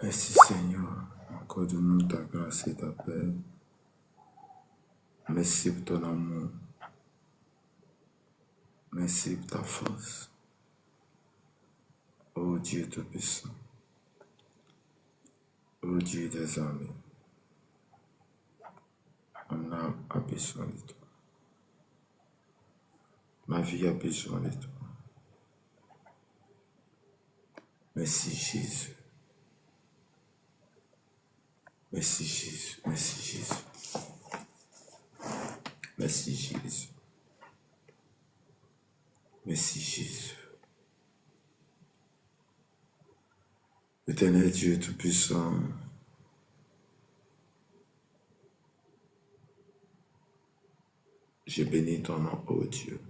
Merci Seigneur, accorde-nous ta grâce et ta paix. Merci pour ton amour. Merci pour ta force. Ô Dieu Tout-Puissant, ô Dieu des armées, mon âme a besoin de toi. Ma vie a besoin de toi. Merci Jésus. Merci Jésus. Merci Jésus. Merci Jésus. Merci Jésus. Éternel Dieu Tout-Puissant, je bénis ton nom, ô Dieu.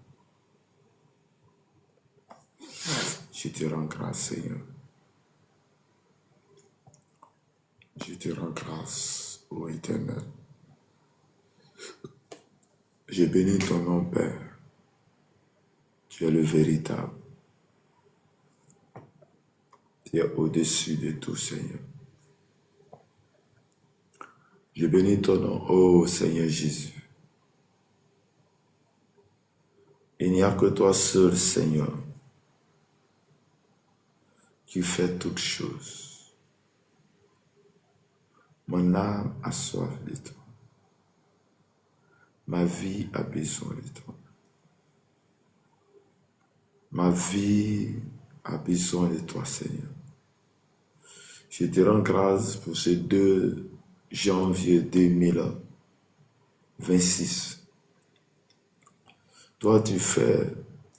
Je te rends grâce, Seigneur. Je te rends grâce, ô Éternel. Je bénis ton nom, Père. Tu es le véritable. Tu es au-dessus de tout, Seigneur. Je bénis ton nom, ô Seigneur Jésus. Il n'y a que toi seul, Seigneur, qui fais toutes choses. Mon âme a soif de toi. Ma vie a besoin de toi. Ma vie a besoin de toi, Seigneur. Je te rends grâce pour ce 2 janvier 2026. Toi, tu fais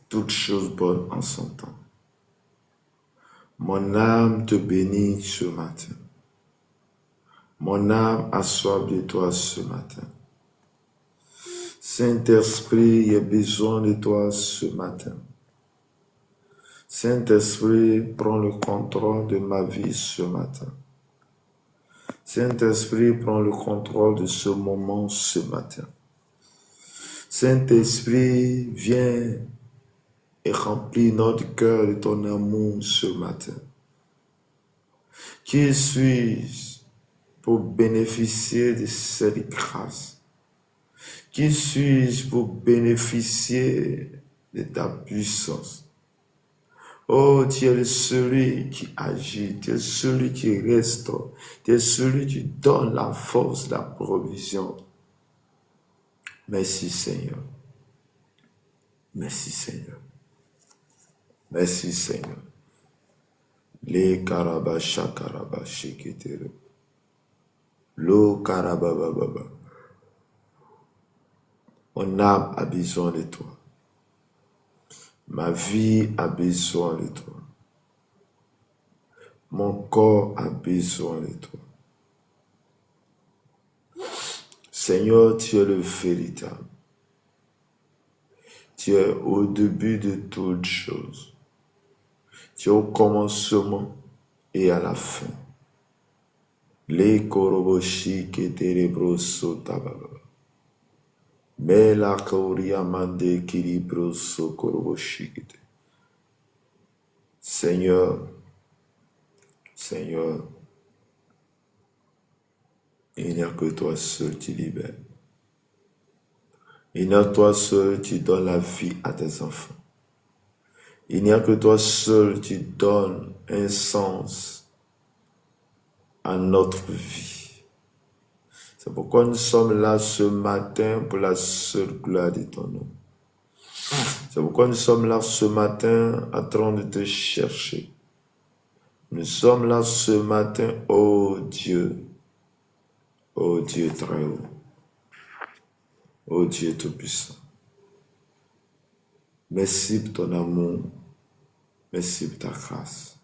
toutes choses bonnes en son temps. Mon âme te bénit ce matin. Mon âme a soif de toi ce matin. Saint-Esprit, j'ai besoin de toi ce matin. Saint-Esprit, prends le contrôle de ma vie ce matin. Saint-Esprit, prends le contrôle de ce moment ce matin. Saint-Esprit, viens et remplis notre cœur de ton amour ce matin. Qui suis-je pour bénéficier de cette grâce? Qui suis-je pour bénéficier de ta puissance? Oh, tu es celui qui agit, tu es celui qui restaure, tu es celui qui donne la force, la provision. Merci Seigneur. Merci Seigneur. Merci Seigneur. Les karabasha karabashiketere. Lo karabababa. Mon âme a besoin de toi. Ma vie a besoin de toi. Mon corps a besoin de toi. Seigneur, tu es le véritable. Tu es au début de toutes choses. Tu es au commencement et à la fin. Les koroboshi keterebroso tababa. Mais la kauriamande kiribroso koroboshi kete. Seigneur, Seigneur, il n'y a que toi seul qui libères. Il n'y a que toi seul qui donne la vie à tes enfants. Il n'y a que toi seul qui donne un sens à notre vie. C'est pourquoi nous sommes là ce matin pour la seule gloire de ton nom. C'est pourquoi nous sommes là ce matin en train de te chercher. Nous sommes là ce matin, oh Dieu très haut, oh Dieu Tout-Puissant. Merci pour ton amour, merci pour ta grâce.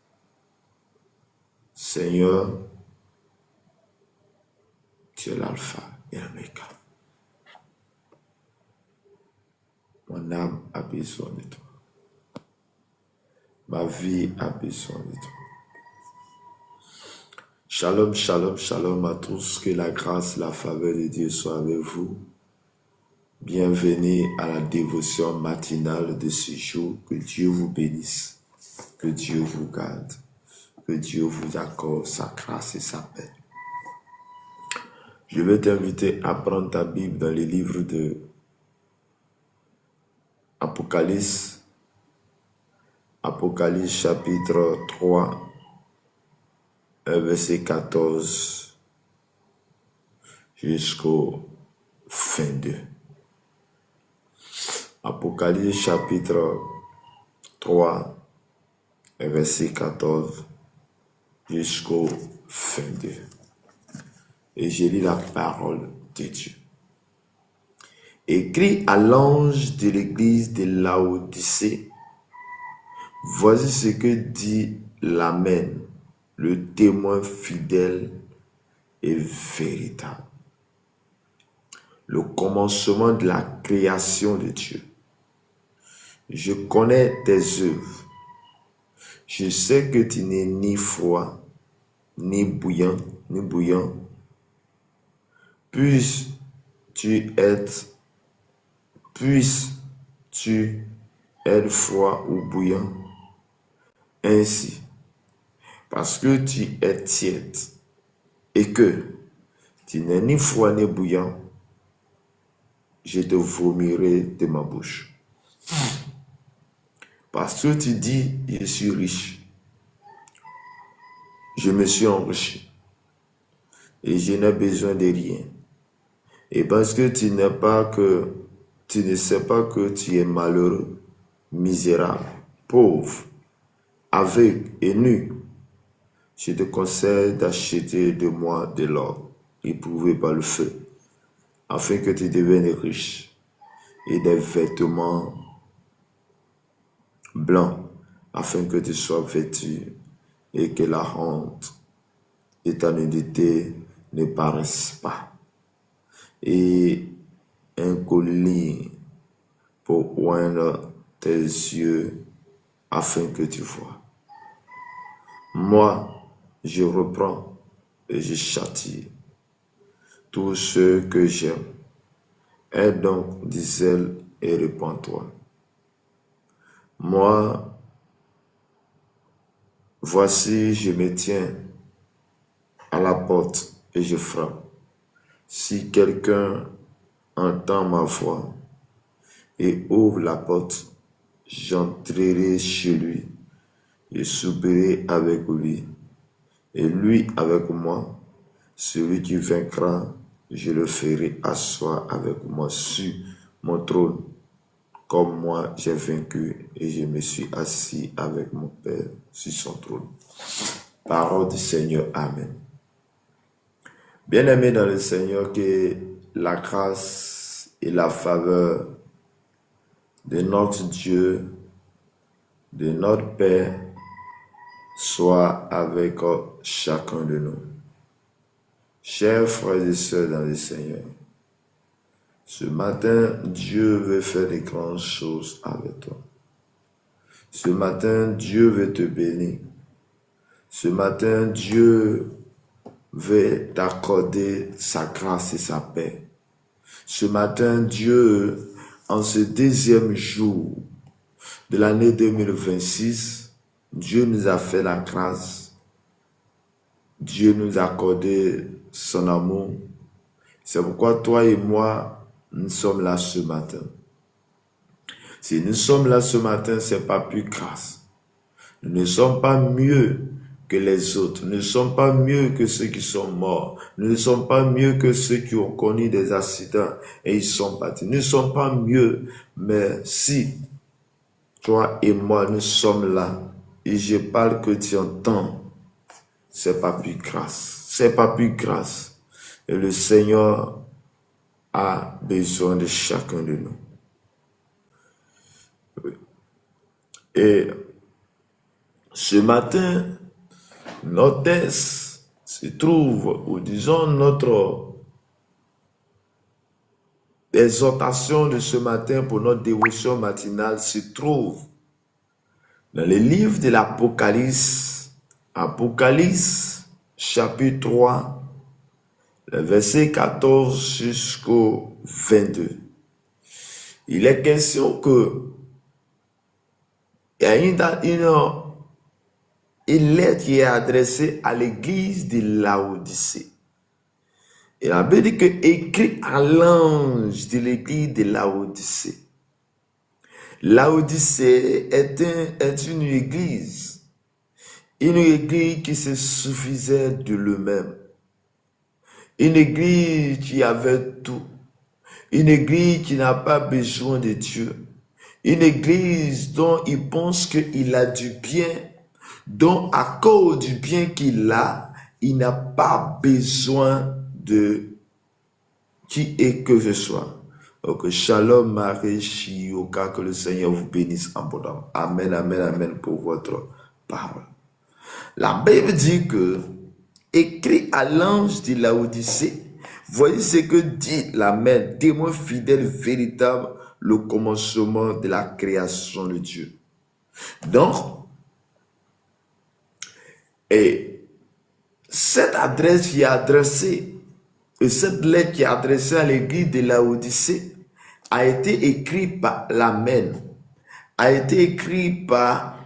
Seigneur, tu es l'alpha et l'oméga. Mon âme a besoin de toi. Ma vie a besoin de toi. Shalom, shalom, shalom à tous. Que la grâce, la faveur de Dieu soit avec vous. Bienvenue à la dévotion matinale de ce jour. Que Dieu vous bénisse. Que Dieu vous garde. que Dieu vous accorde sa grâce et sa paix. Je vais t'inviter à prendre ta Bible dans les livres de Apocalypse, Apocalypse chapitre 3, verset 14 jusqu'au 22. Apocalypse chapitre 3, verset 14 jusqu'au 22. Et je lis la parole de Dieu. Écrit à l'ange de l'église de Laodicée, voici ce que dit l'Amen, le témoin fidèle et véritable. Le commencement de la création de Dieu. Je connais tes œuvres. Je sais que tu n'es ni froid, ni bouillant. Puisses-tu être froid ou bouillant. Ainsi, parce que tu es tiède et que tu n'es ni froid ni bouillant, je te vomirai de ma bouche. Parce que tu dis, je suis riche, je me suis enrichi et je n'ai besoin de rien. Et parce que tu ne sais pas que tu es malheureux, misérable, pauvre, aveugle et nu, je te conseille d'acheter de moi de l'or éprouvé par le feu, afin que tu deviennes riche, et des vêtements blancs, afin que tu sois vêtu, et que la honte et ta nudité ne paraissent pas. Et un collier pour oindre tes yeux, afin que tu vois. Moi, je reprends et je châtie tous ceux que j'aime. Aie donc du zèle et répands-toi. Moi, voici, je me tiens à la porte et je frappe. Si quelqu'un entend ma voix et ouvre la porte, j'entrerai chez lui et souperai avec lui, et lui avec moi. Celui qui vaincra, je le ferai asseoir avec moi sur mon trône, comme moi j'ai vaincu et je me suis assis avec mon Père sur son trône. Parole du Seigneur, Amen. Bien-aimés dans le Seigneur, que la grâce et la faveur de notre Dieu, de notre Père, soient avec chacun de nous. Chers frères et sœurs dans le Seigneur, ce matin, Dieu veut faire des grandes choses avec toi. Ce matin, Dieu veut te bénir. Ce matin, Dieu veut t'accorder sa grâce et sa paix. Ce matin, Dieu, en ce deuxième jour de l'année 2026, Dieu nous a fait la grâce. Dieu nous a accordé son amour. C'est pourquoi toi et moi, nous sommes là ce matin. Si nous sommes là ce matin, ce n'est pas plus grâce. Nous ne sommes pas mieux que les autres. Nous ne sommes pas mieux que ceux qui sont morts. Nous ne sommes pas mieux que ceux qui ont connu des accidents et ils sont partis. Nous ne sommes pas mieux. Mais si toi et moi, nous sommes là et je parle que tu entends, c'est pas plus grâce. C'est pas plus grâce. Et le Seigneur a besoin de chacun de nous. Et ce matin, notre texte se trouve, ou disons notre exhortation de ce matin pour notre dévotion matinale se trouve dans le livre de l'Apocalypse, Apocalypse chapitre 3, le verset 14 jusqu'au 22. Il est question que il une lettre qui est adressée à l'église de Laodicée. Et la Bible dit que écrit à l'ange de l'église de Laodicée. Laodicée est une église qui se suffisait de lui-même. Une église qui avait tout. Une église qui n'a pas besoin de Dieu. Une église dont il pense qu'il a du bien, dont à cause du bien qu'il a, il n'a pas besoin de qui est que ce soit. Donc, shalom, Marie, Shioka, que le Seigneur vous bénisse abondamment. Amen, amen, amen pour votre parole. La Bible dit que, écrit à l'ange de Laodicée, voyez ce que dit l'Amen, témoin fidèle, véritable, le commencement de la création de Dieu. Donc, et cette adresse qui est adressée, et cette lettre qui est adressée à l'église de Laodicée, a été écrite par l'Amen, a été écrite par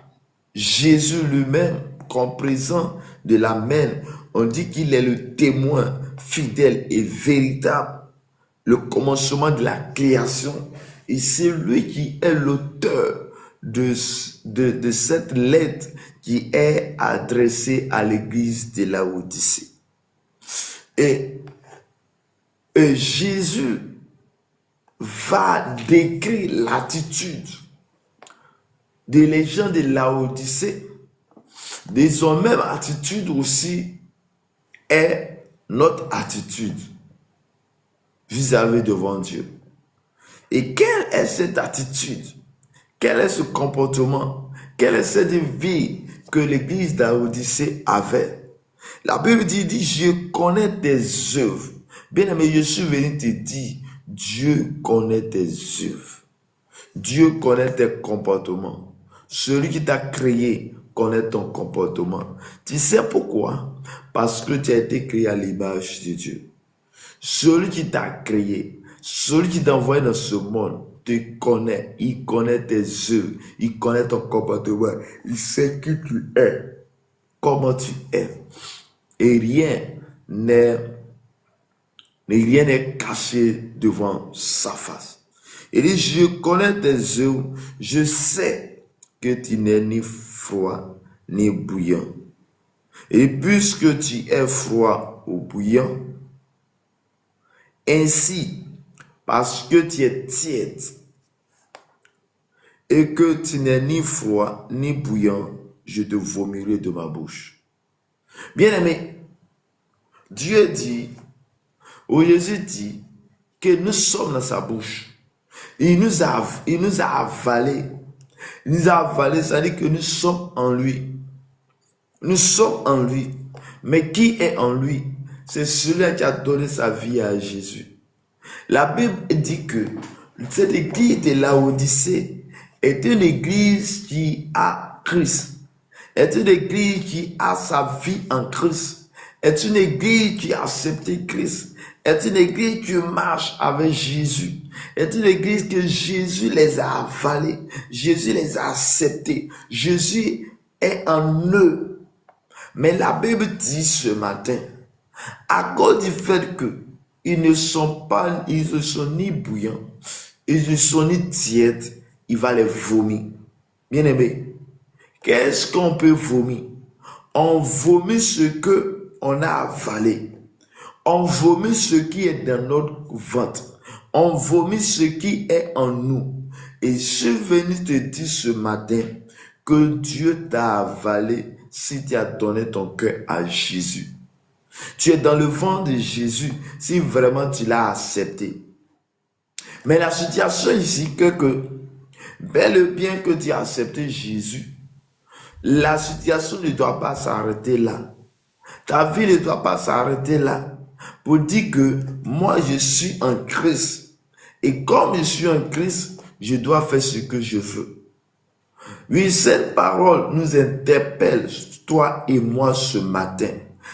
Jésus lui-même, comme présent de l'Amen. On dit qu'il est le témoin fidèle et véritable, le commencement de la création. Et c'est lui qui est l'auteur de cette lettre qui est adressée à l'église de Laodicée. Et Jésus va décrire l'attitude des gens de Laodicée. De son même attitude aussi est notre attitude vis-à-vis devant Dieu. Et quelle est cette attitude? Quel est ce comportement? Quelle est cette vie que l'église de Laodicée avait? La Bible dit, je connais tes œuvres. Bien aimé, je suis venu te dire, Dieu connaît tes œuvres. Dieu connaît tes comportements. Celui qui t'a créé connaît ton comportement. Tu sais pourquoi? Parce que tu as été créé à l'image de Dieu. Celui qui t'a créé, celui qui t'a envoyé dans ce monde, te connaît. Il connaît tes œuvres. Il connaît ton comportement. Il sait qui tu es. Comment tu es. Et rien n'est caché devant sa face. Il dit, je connais tes œuvres, je sais que tu n'es ni froid ni bouillant. Et puisque tu es froid ou bouillant, ainsi, parce que tu es tiède et que tu n'es ni froid ni bouillant, je te vomirai de ma bouche. Bien-aimé, Dieu dit, ou Jésus dit, que nous sommes dans sa bouche. Il nous a avalé. Il nous a avalé, c'est-à-dire que nous sommes en lui. Nous sommes en lui. Mais qui est en lui? C'est celui qui a donné sa vie à Jésus. La Bible dit que cette église de Laodicée est une église qui a Christ. Est une église qui a sa vie en Christ. Est une église qui a accepté Christ. Est une église qui marche avec Jésus. Est une église que Jésus les a avalés. Jésus les a acceptés. Jésus est en eux. Mais la Bible dit ce matin, à cause du fait que ils ne sont ni bouillants, ils ne sont ni tièdes, il va les vomir. Bien aimé, qu'est-ce qu'on peut vomir? On vomit ce que on a avalé. On vomit ce qui est dans notre ventre. On vomit ce qui est en nous. Et je suis venu te dire ce matin que Dieu t'a avalé si tu as donné ton cœur à Jésus. Tu es dans le ventre de Jésus si vraiment tu l'as accepté. Mais la situation ici, que bel et bien que tu as accepté Jésus, la situation ne doit pas s'arrêter là. Ta vie ne doit pas s'arrêter là. Pour dire que moi je suis en Christ. Et comme je suis en Christ, je dois faire ce que je veux. Oui, cette parole nous interpelle, toi et moi, ce matin.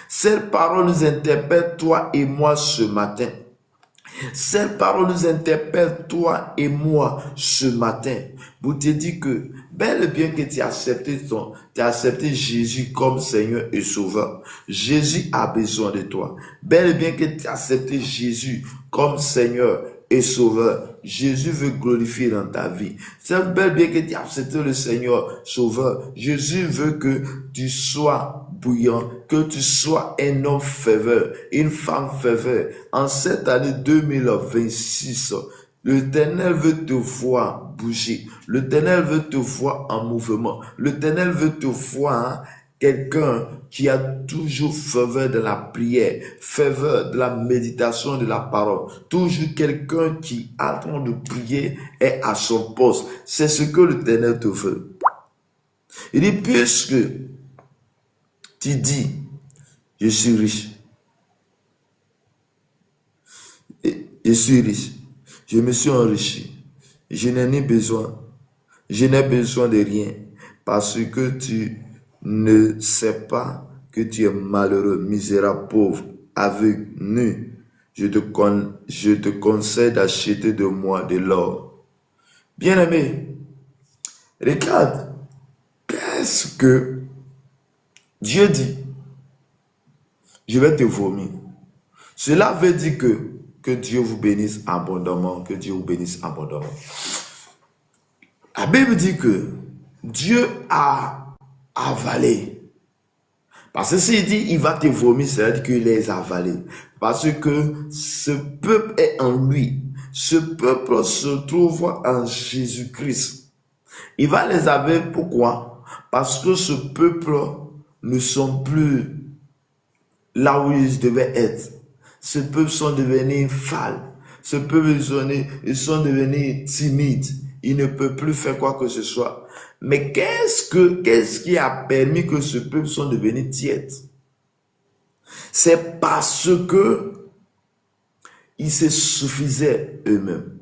Cette parole nous interpelle, toi et moi, ce matin. Cette parole nous interpelle, toi et moi, ce matin, pour te dire que, bel et bien que tu as accepté Jésus comme Seigneur et Sauveur, Jésus a besoin de toi. Bel et bien que tu as accepté Jésus comme Seigneur et Sauveur, Jésus veut glorifier dans ta vie. C'est bel et bien que tu as accepté le Seigneur Sauveur, Jésus veut que tu sois bouillant, que tu sois un homme ferveur, une femme ferveur. En cette année 2026, l'Éternel veut te voir bouger. L'Éternel veut te voir en mouvement. L'Éternel veut te voir quelqu'un qui a toujours ferveur de la prière, ferveur de la méditation de la parole. Toujours quelqu'un qui, en train de prier, est à son poste. C'est ce que l'Éternel te veut. Il dit, puisque tu dis, je suis riche. Je suis riche. Je me suis enrichi. Je n'ai ni besoin. Je n'ai besoin de rien. Parce que tu ne sais pas que tu es malheureux, misérable, pauvre, aveugle, nu. Je te conseille d'acheter de moi de l'or. Bien-aimé, regarde, qu'est-ce que Dieu dit? Je vais te vomir. Cela veut dire que Dieu vous bénisse abondamment, que Dieu vous bénisse abondamment. La Bible dit que Dieu a avalé. Parce que s'il dit il va te vomir, c'est-à-dire qu'il les a avalés. Parce que ce peuple est en lui. Ce peuple se trouve en Jésus-Christ. Il va les avaler, pourquoi? Parce que ce peuple ne sont plus là où ils devaient être. Ce peuple sont devenus fâles. Ce peuple, ils sont devenus timides. Ils ne peuvent plus faire quoi que ce soit. Mais qu'est-ce qui a permis que ce peuple soit devenu tiède? C'est parce que ils se suffisaient eux-mêmes.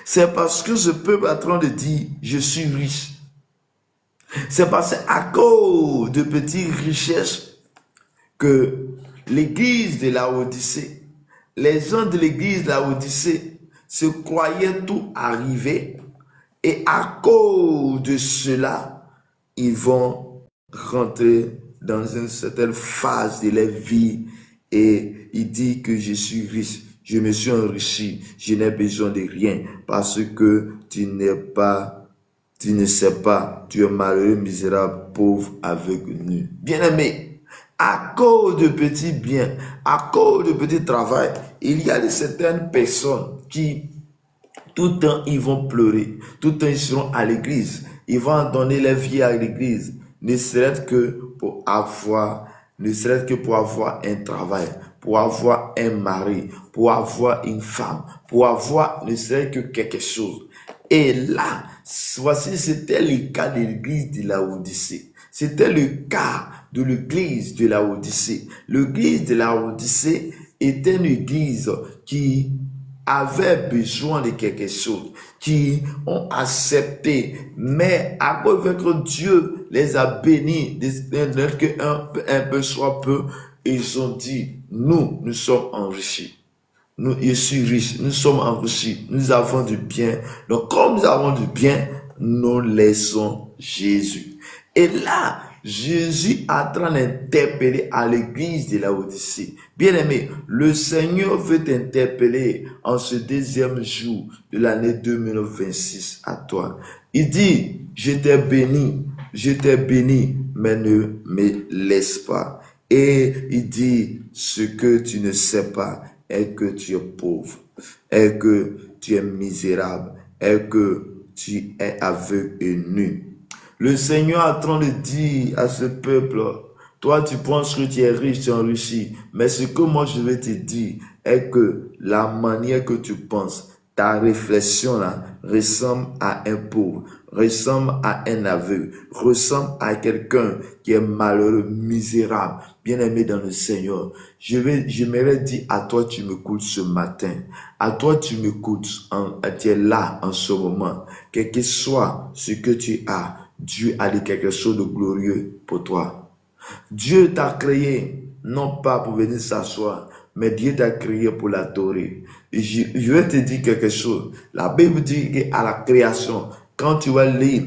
C'est parce que ce peuple est en train de dire, je suis riche. C'est parce qu'à cause de petites richesses que l'église de la Odyssée, les gens de l'église de la Odyssée se croyaient tout arrivé, et à cause de cela, ils vont rentrer dans une certaine phase de leur vie et il dit que je suis riche, je me suis enrichi, je n'ai besoin de rien parce que tu ne sais pas, tu es malheureux, misérable, pauvre, aveugle, nu. Bien-aimé, à cause de petits biens, à cause de petits travail, il y a de certaines personnes qui, tout le temps, ils vont pleurer, tout le temps, ils seront à l'église, ils vont donner leur vie à l'église, ne serait-ce que pour avoir un travail, pour avoir un mari, pour avoir une femme, pour avoir ne serait-ce que quelque chose. Et là, voici, c'était le cas de l'église de la Odyssée. C'était le cas de l'église de la Odyssée. L'église de la Odyssée était une église qui avaient besoin de quelque chose, qui ont accepté, mais à cause que Dieu les a bénis, un peu soit peu, ils ont dit, nous sommes enrichis. Je suis riche, nous sommes enrichis, nous avons du bien. Donc, comme nous avons du bien, nous laissons Jésus. Et là, Jésus est en train d'interpeller à l'église de la Odyssée. Bien-aimé, le Seigneur veut t'interpeller en ce deuxième jour de l'année 2026 à toi. Il dit, je t'ai béni, mais ne me laisse pas. Et il dit, ce que tu ne sais pas est que tu es pauvre, est que tu es misérable, est que tu es aveugle et nu. Le Seigneur est en train de dire à ce peuple, toi tu penses que tu es riche, tu es enrichi, mais ce que moi je vais te dire est que la manière que tu penses, ta réflexion là, ressemble à un pauvre, ressemble à un aveugle, ressemble à quelqu'un qui est malheureux, misérable, bien-aimé dans le Seigneur. J'aimerais dire à toi, tu m'écoutes ce matin, à toi tu m'écoutes, tu es là en ce moment, quel que soit ce que tu as, Dieu a dit quelque chose de glorieux pour toi. Dieu t'a créé, non pas pour venir s'asseoir, mais Dieu t'a créé pour l'adorer. Je vais te dire quelque chose. La Bible dit qu'à la création, quand tu vas lire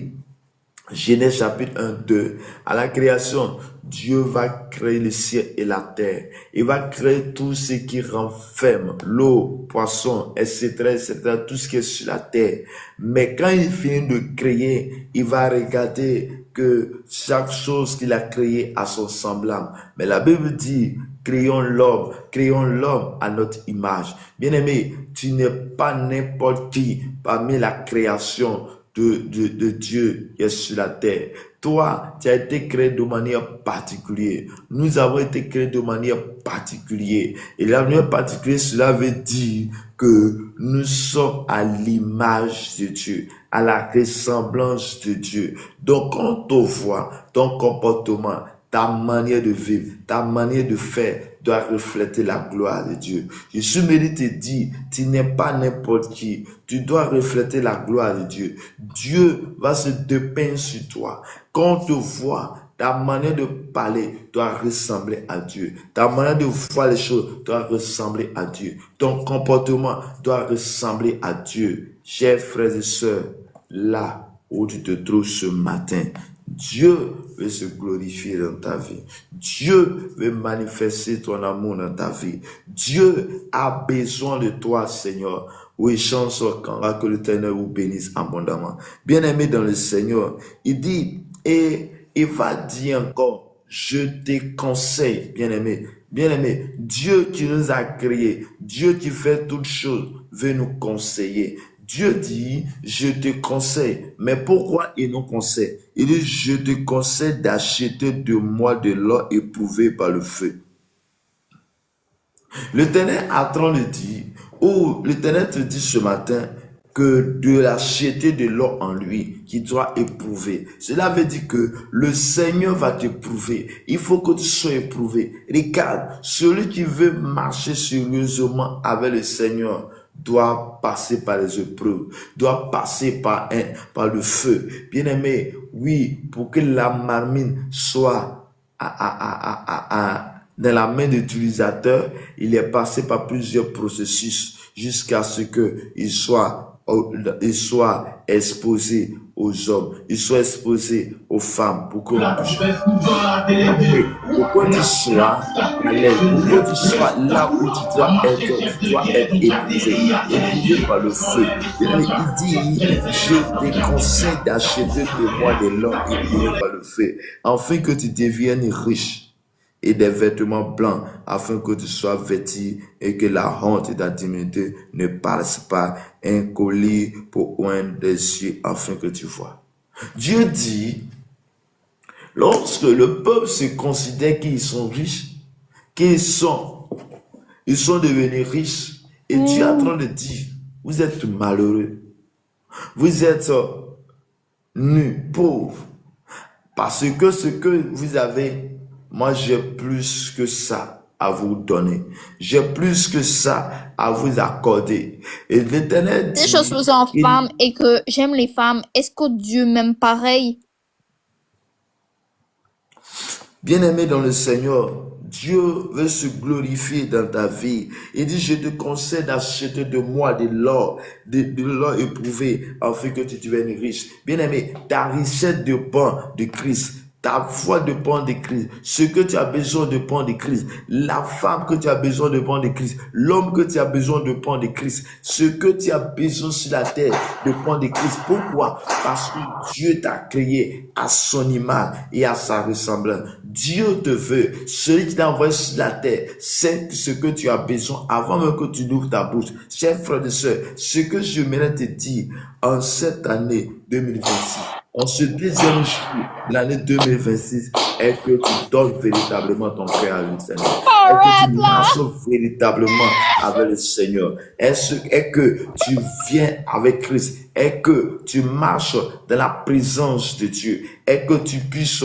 Genèse chapitre 1, 2, à la création, Dieu va créer le ciel et la terre. Il va créer tout ce qui renferme l'eau, poisson, etc., etc., tout ce qui est sur la terre. Mais quand il finit de créer, il va regarder que chaque chose qu'il a créée a son semblable. Mais la Bible dit, créons l'homme à notre image. Bien-aimé, tu n'es pas n'importe qui parmi la création de Dieu qui est sur la terre. Toi, tu as été créé de manière particulière. Nous avons été créés de manière particulière. Et la manière particulière, cela veut dire que nous sommes à l'image de Dieu, à la ressemblance de Dieu. Donc, quand on voit ton comportement, ta manière de vivre, ta manière de faire doit refléter la gloire de Dieu. Je suis venu te dire, tu n'es pas n'importe qui. Tu dois refléter la gloire de Dieu. Dieu va se dépeindre sur toi. Quand on te voit, ta manière de parler doit ressembler à Dieu. Ta manière de voir les choses doit ressembler à Dieu. Ton comportement doit ressembler à Dieu. Chers frères et sœurs, là où tu te trouves ce matin, Dieu veut se glorifier dans ta vie. Dieu veut manifester ton amour dans ta vie. Dieu a besoin de toi, Seigneur. Oui, chance que l'Éternel vous bénisse abondamment. Bien-aimé dans le Seigneur, il dit, et il va dire encore, je te conseille, bien-aimé, Dieu qui nous a créés, Dieu qui fait toutes choses, veut nous conseiller. Dieu dit, je te conseille. Mais pourquoi il nous conseille? Il dit, je te conseille d'acheter de moi de l'or éprouvé par le feu. L'Éternel est en train de dire, ou l'Éternel te dit ce matin, que de l'acheter de l'or en lui, qui doit éprouver. Cela veut dire que le Seigneur va t'éprouver. Il faut que tu sois éprouvé. Regarde, celui qui veut marcher sérieusement avec le Seigneur doit passer par les épreuves, doit passer par le feu. Bien-aimé, oui, pour que la marmite soit dans la main de l'utilisateur, il est passé par plusieurs processus jusqu'à ce qu'il soit exposé aux hommes, il soit exposé aux femmes, pour que l'on puisse. Pour que tu sois à l'aise, pour que tu sois là où tu dois être éprouvé par le feu. Il dit, je te conseille d'acheter de moi de l'or éprouvé par le feu, afin que tu deviennes riche, et des vêtements blancs, afin que tu sois vêtu et que la honte et la dignité ne paraissent pas, un collier pour oindre des yeux, afin que tu vois. Dieu dit, lorsque le peuple se considère qu'ils sont riches, ils sont devenus riches, et Dieu est en train de dire, vous êtes malheureux, vous êtes nus, pauvres, parce que ce que vous avez, moi, j'ai plus que ça à vous donner. J'ai plus que ça à vous accorder. Et l'Éternel dit... Si je suis en femme et que j'aime les femmes, est-ce que Dieu m'aime pareil? Bien-aimé dans le Seigneur, Dieu veut se glorifier dans ta vie. Il dit, je te conseille d'acheter de moi de l'or éprouvé, afin que tu deviennes riche. Bien-aimé, ta richesse dépend de Christ. Ta foi dépend de Christ. Ce que tu as besoin dépend de Christ. La femme que tu as besoin dépend de Christ. L'homme que tu as besoin dépend de Christ. Ce que tu as besoin sur la terre dépend de Christ. Pourquoi? Parce que Dieu t'a créé à son image et à sa ressemblance. Dieu te veut. Celui qui t'a envoyé sur la terre, c'est ce que tu as besoin avant même que tu n'ouvres ta bouche. Chers frères et sœurs, ce que je voudrais te dire en cette année 2026, en ce deuxième jour de l'année 2026, est que tu donnes véritablement ton cœur à lui, Seigneur. Est que tu marches véritablement avec le Seigneur. Est que tu viens avec Christ. Est que tu marches dans la présence de Dieu. Est que tu puisses,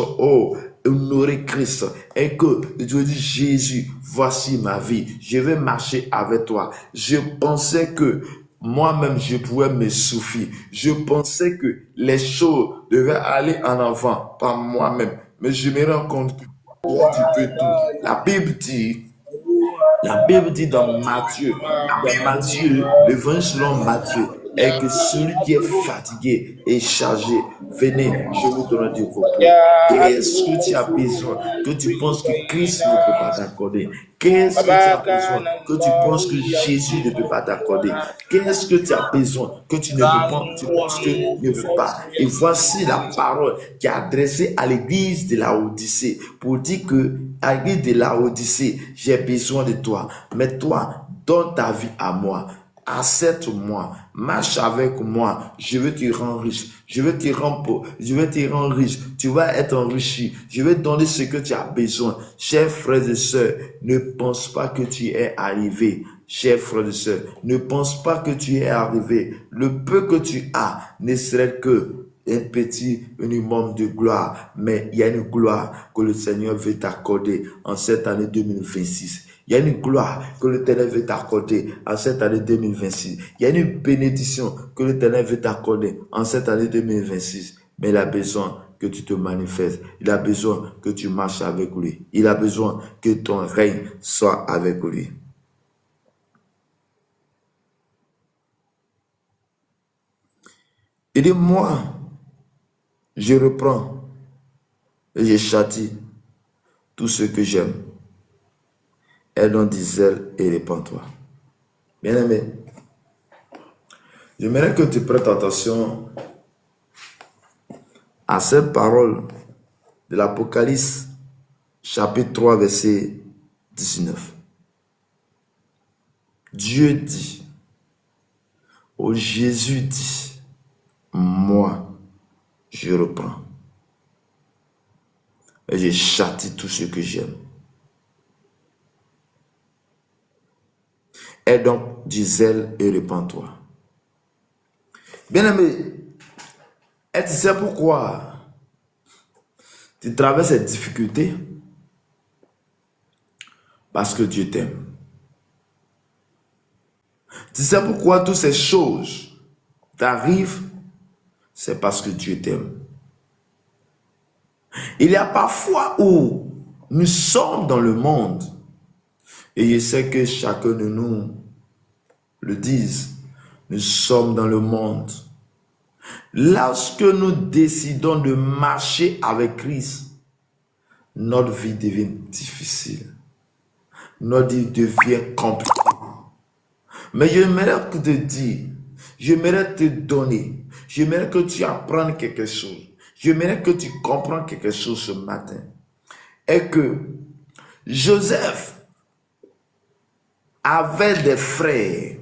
honorer Christ. Et que tu dis, Jésus, voici ma vie. Je vais marcher avec toi. Je pensais que moi-même, je pouvais me suffire. Je pensais que les choses devaient aller en avant par moi-même. Mais je me rends compte que tu peux tout. La Bible dit, La Bible dit dans Matthieu, l'évangile selon Matthieu, est que celui qui est fatigué et chargé, venez, je vous donne du repos. Qu'est-ce que tu as besoin que tu penses que Christ ne peut pas t'accorder? Qu'est-ce que tu as besoin que tu penses que Jésus ne peut pas t'accorder? Qu'est-ce que tu as besoin que tu ne peux pas, tu penses qu'il ne veut pas? Et voici la parole qui est adressée à l'église de la Odyssée pour dire que à l'église de la Odyssée, j'ai besoin de toi. Mais toi, donne ta vie à moi. Accepte-moi, marche avec moi, je veux te rendre riche, je veux te rendre riche, tu vas être enrichi, je vais te donner ce que tu as besoin. Chers frères et sœurs, ne pense pas que tu es arrivé. Chers frères et sœurs, ne pense pas que tu es arrivé. Le peu que tu as ne serait que un petit minimum de gloire, mais il y a une gloire que le Seigneur veut t'accorder en cette année 2026. Il y a une gloire que l'Éternel veut t'accorder en cette année 2026. Il y a une bénédiction que l'Éternel veut t'accorder en cette année 2026. Mais il a besoin que tu te manifestes. Il a besoin que tu marches avec lui. Il a besoin que ton règne soit avec lui. Il dit, moi, je reprends et je châtie tout ce que j'aime. Aie donc du zèle et répands-toi. Bien-aimé, j'aimerais que tu prêtes attention à cette parole de l'Apocalypse, chapitre 3, verset 19. Dieu dit, Jésus dit, moi, je reprends. Et je châtie tout ce que j'aime. Aie donc du zèle et répands-toi. Bien-aimé, et tu sais pourquoi tu traverses cette difficulté? Parce que Dieu t'aime. Tu sais pourquoi toutes ces choses t'arrivent? C'est parce que Dieu t'aime. Il y a parfois où nous sommes dans le monde, et je sais que chacun de nous le dise, nous sommes dans le monde. Lorsque nous décidons de marcher avec Christ, notre vie devient difficile. Notre vie devient compliquée. Mais j'aimerais te dire, j'aimerais te donner, j'aimerais que tu apprennes quelque chose. J'aimerais que tu comprennes quelque chose ce matin. Et que Joseph avait des frères.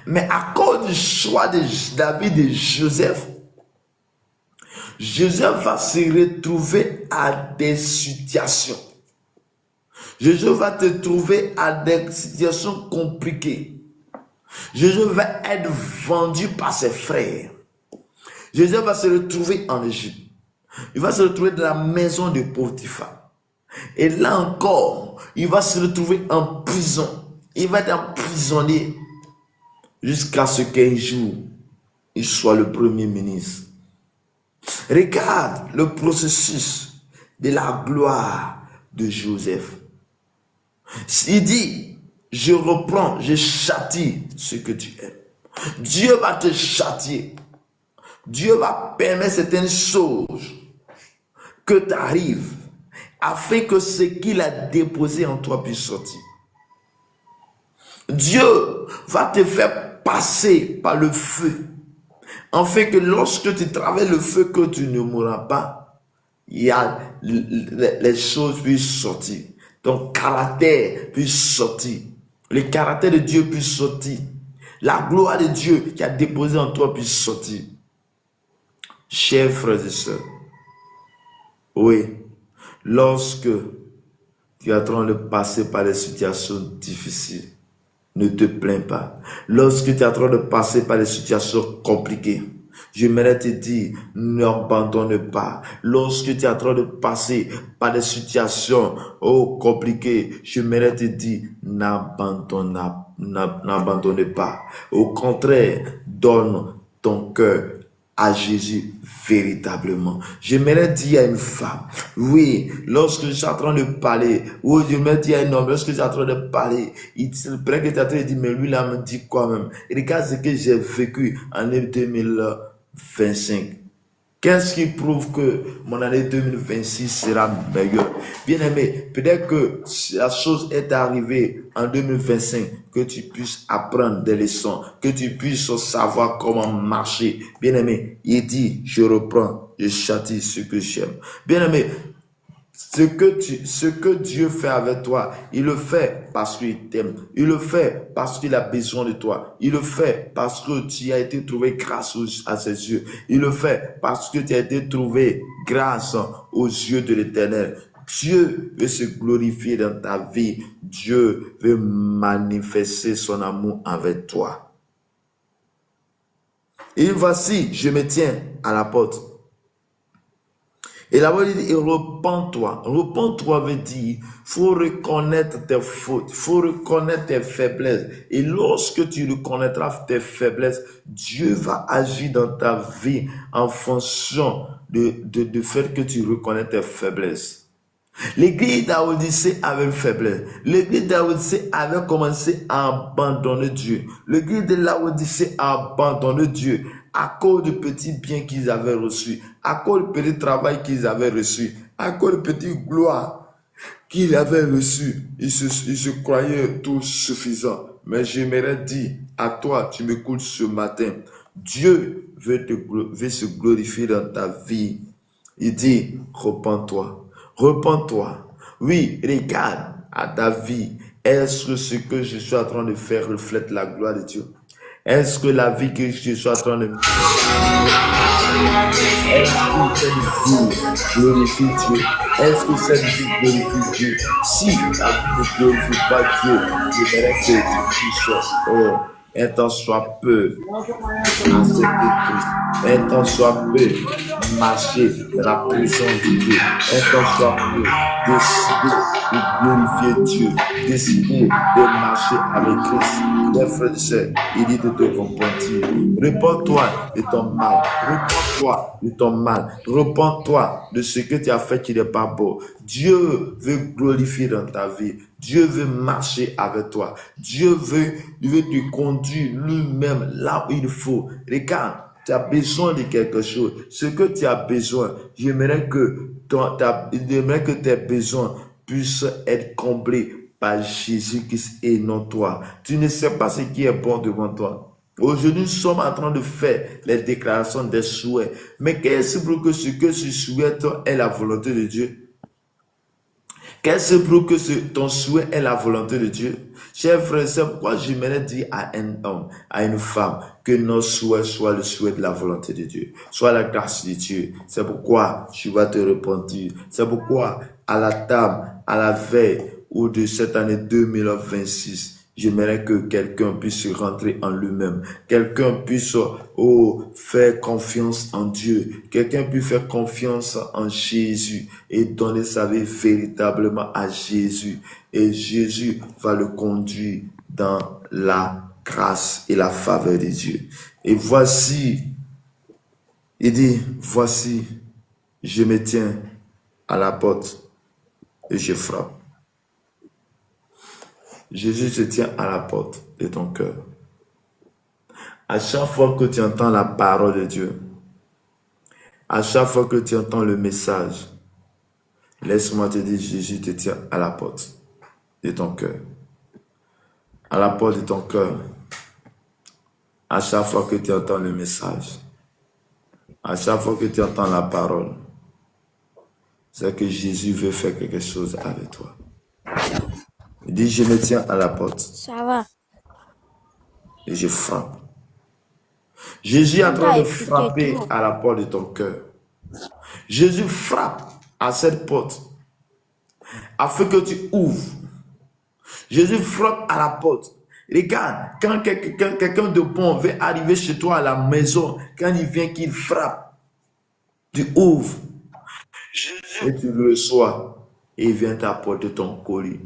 Mais à cause du choix de David et Joseph, Joseph va se retrouver à des situations. Joseph va te trouver à des situations compliquées. Joseph va être vendu par ses frères. Joseph va se retrouver en Égypte. Il va se retrouver dans la maison de Potiphar. Et là encore, il va se retrouver en prison. Il va être emprisonné jusqu'à ce qu'un jour, il soit le premier ministre. Regarde le processus de la gloire de Joseph. Il dit, je reprends, je châtie ce que tu aimes. Dieu va te châtier. Dieu va permettre certaines choses que tu arrives afin que ce qu'il a déposé en toi puisse sortir. Dieu va te faire passer par le feu afin que lorsque tu traverses le feu, que tu ne mourras pas, il y a les choses puissent sortir. Ton caractère puisse sortir. Le caractère de Dieu puisse sortir. La gloire de Dieu qui a déposé en toi puisse sortir. Chers frères et sœurs, oui, lorsque tu es en train de passer par des situations difficiles, ne te plains pas. Lorsque tu es en train de passer par des situations compliquées, j'aimerais te dire, n'abandonne pas. Lorsque tu es en train de passer par des situations compliquées, j'aimerais te dire, n'abandonne pas. Au contraire, donne ton cœur à Jésus véritablement. J'aimerais dire à une femme, oui, lorsque je suis en train de parler, ou j'aimerais dire à un homme, lorsque je suis en train de parler, peut-être que tu es en train de dire, mais lui là me dit quoi même? Regarde ce que j'ai vécu en année 2025. Qu'est-ce qui prouve que mon année 2026 sera meilleure? Bien aimé, peut-être que la chose est arrivée en 2025, que tu puisses apprendre des leçons, que tu puisses savoir comment marcher. Bien aimé, il dit, je reprends, je châtie ce que j'aime. Bien aimé, ce que Dieu fait avec toi, il le fait parce qu'il t'aime. Il le fait parce qu'il a besoin de toi. Il le fait parce que tu as été trouvé grâce à ses yeux. Il le fait parce que tu as été trouvé grâce aux yeux de l'Éternel. Dieu veut se glorifier dans ta vie. Dieu veut manifester son amour avec toi. Et voici, je me tiens à la porte. Et là-bas, il dit, repens-toi. Repens-toi veut dire, faut reconnaître tes fautes, faut reconnaître tes faiblesses. Et lorsque tu reconnaîtras tes faiblesses, Dieu va agir dans ta vie en fonction de fait que tu reconnais tes faiblesses. L'église d'Odyssée avait une faiblesse. L'église d'Odyssée avait commencé à abandonner Dieu. L'église de l'Odyssée a abandonné Dieu à cause du petit bien qu'ils avaient reçu, à cause du petit travail qu'ils avaient reçu, à cause du petit gloire qu'ils avaient reçu. Ils se croyaient tout suffisants. Mais j'aimerais dire à toi, tu m'écoutes ce matin, Dieu veut se glorifier dans ta vie. Il dit, repens-toi. Repens-toi. Oui, regarde à ta vie. Est-ce que ce que je suis en train de faire reflète la gloire de Dieu? Est-ce que la vie que je suis en train de faire, est-ce que cette vie glorifie Dieu? Est-ce que cette vie glorifie Dieu? Si la vie ne glorifie pas Dieu, je verrai que tu puisses, un temps soit peu accepter Christ, un temps soit peu marcher dans la présence de Dieu, un temps soit peu décider de glorifier Dieu, décider de marcher avec Christ. Mes frères et sœurs, il dit de te repentir. Repends-toi de ton mal, repends-toi de ton mal, repends-toi de ce que tu as fait qui n'est pas beau. Dieu veut glorifier dans ta vie. Dieu veut marcher avec toi. Dieu veut te conduire lui-même là où il faut. Regarde, tu as besoin de quelque chose. Ce que tu as besoin, j'aimerais que tes besoins puissent être comblés par Jésus-Christ et non toi. Tu ne sais pas ce qui est bon devant toi. Aujourd'hui, nous sommes en train de faire les déclarations des souhaits. Mais qu'est-ce que ce que tu souhaites est la volonté de Dieu? Qu'est-ce que ton souhait est la volonté de Dieu? Chers frères, c'est pourquoi j'aimerais dire à un homme, à une femme, que nos souhaits soient le souhait de la volonté de Dieu, soit la grâce de Dieu. C'est pourquoi tu vas te repentir. C'est pourquoi à la table, à la veille ou de cette année 2026, j'aimerais que quelqu'un puisse rentrer en lui-même. Quelqu'un puisse faire confiance en Dieu. Quelqu'un puisse faire confiance en Jésus et donner sa vie véritablement à Jésus. Et Jésus va le conduire dans la grâce et la faveur de Dieu. Et voici, il dit, voici, je me tiens à la porte et je frappe. Jésus se tient à la porte de ton cœur. À chaque fois que tu entends la parole de Dieu, à chaque fois que tu entends le message, laisse-moi te dire, Jésus te tient à la porte de ton cœur. À la porte de ton cœur. À chaque fois que tu entends le message, à chaque fois que tu entends la parole, c'est que Jésus veut faire quelque chose avec toi. Il dit, je me tiens à la porte. Ça va. Et je frappe. Jésus est en train de frapper à la porte de ton cœur. Jésus frappe à cette porte afin que tu ouvres. Jésus frappe à la porte. Regarde, quand quelqu'un de bon veut arriver chez toi à la maison, quand il vient qu'il frappe, tu ouvres et tu le reçois et il vient t'apporter ton colis.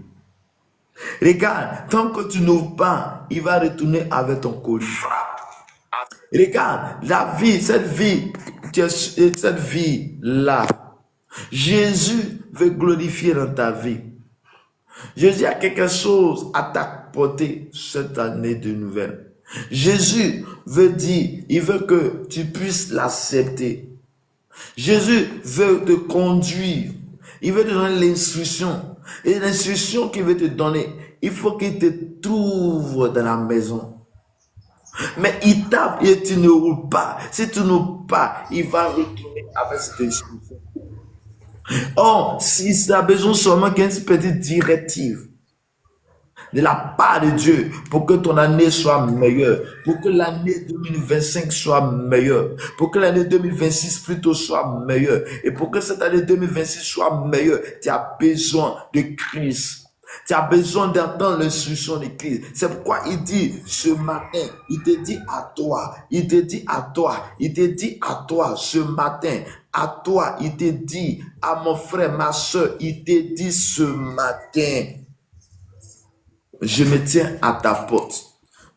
Regarde, tant que tu n'ouvres pas, il va retourner avec ton colis. Regarde, la vie, cette vie-là, Jésus veut glorifier dans ta vie. Jésus a quelque chose à t'apporter cette année de nouvelles. Jésus veut dire, il veut que tu puisses l'accepter. Jésus veut te conduire. Il veut te donner l'instruction. Et l'instruction qu'il veut te donner, il faut qu'il te trouve dans la maison. Mais il tape et tu ne roules pas. Si tu ne roules pas, il va retourner avec cette instruction. Or, si ça a besoin seulement d'une petite directive de la part de Dieu pour que ton année soit meilleure, pour que l'année 2025 soit meilleure, pour que l'année 2026 plutôt soit meilleure, et pour que cette année 2026 soit meilleure, tu as besoin de Christ. Tu as besoin d'entendre l'instruction de Christ. C'est pourquoi il dit ce matin, il te dit à toi, il te dit à toi, il te dit à toi ce matin, à toi, il te dit, à mon frère, ma soeur, il te dit ce matin, je me tiens à ta porte.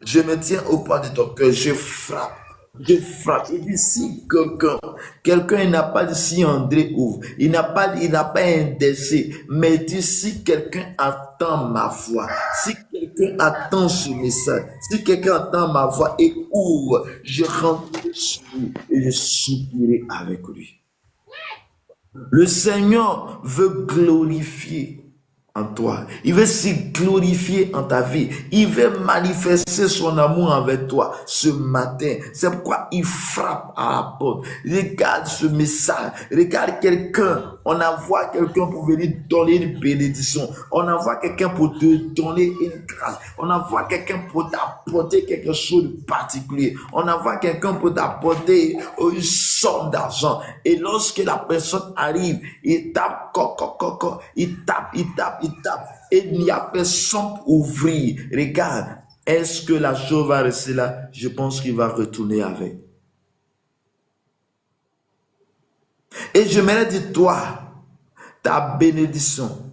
Je me tiens au pas de ton cœur. Je frappe. Je frappe. Il dit si quelqu'un n'a pas dit si André ouvre. Il n'a pas indexé. Mais il dit si quelqu'un attend ma voix. Si quelqu'un attend ce message. Si quelqu'un attend ma voix et ouvre. Je rentrerai sur lui et je soupirai avec lui. Le Seigneur veut glorifier en toi. Il veut se glorifier en ta vie. Il veut manifester son amour envers toi ce matin. C'est pourquoi il frappe à la porte. Regarde ce message. Regarde quelqu'un. On envoie quelqu'un pour venir donner une bénédiction. On envoie quelqu'un pour te donner une grâce. On envoie quelqu'un pour t'apporter quelque chose de particulier. On envoie quelqu'un pour t'apporter une somme d'argent. Et lorsque la personne arrive, il tape, il tape. Et il n'y a personne pour ouvrir. Regarde, est-ce que la chose va rester là? Je pense qu'il va retourner avec. Et je me dis, toi, ta bénédiction,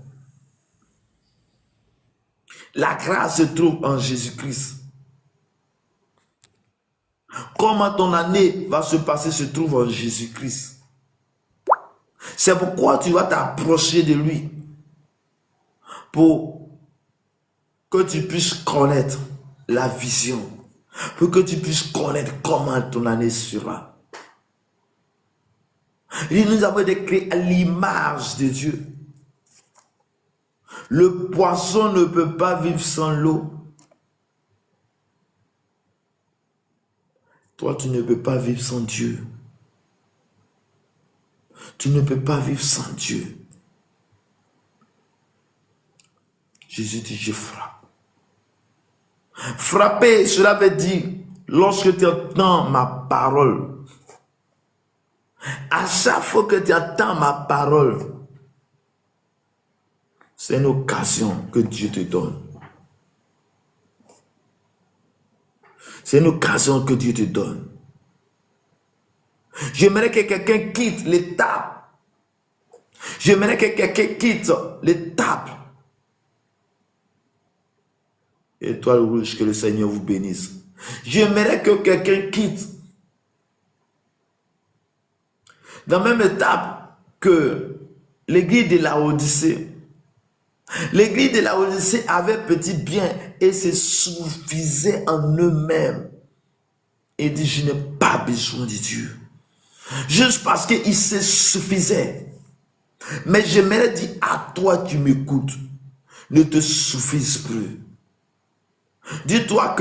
la grâce se trouve en Jésus-Christ. Comment ton année va se passer se trouve en Jésus-Christ. C'est pourquoi tu vas t'approcher de lui. Pour que tu puisses connaître la vision. Pour que tu puisses connaître comment ton année sera. Et nous avons été créés à l'image de Dieu. Le poisson ne peut pas vivre sans l'eau. Toi, tu ne peux pas vivre sans Dieu. Tu ne peux pas vivre sans Dieu. Jésus dit, je frappe. Frapper, cela veut dire, lorsque tu entends ma parole, à chaque fois que tu entends ma parole, c'est une occasion que Dieu te donne. C'est une occasion que Dieu te donne. J'aimerais que quelqu'un quitte l'étape. J'aimerais que quelqu'un quitte l'étape. Étoile rouge, que le Seigneur vous bénisse. J'aimerais que quelqu'un quitte dans la même étape que l'église de Laodicée. L'église de Laodicée avait petit bien et se suffisait en eux-mêmes. Et dit, je n'ai pas besoin de Dieu. Juste parce qu'il se suffisait. Mais j'aimerais dire à toi qui m'écoutes, ne te suffise plus. Dis-toi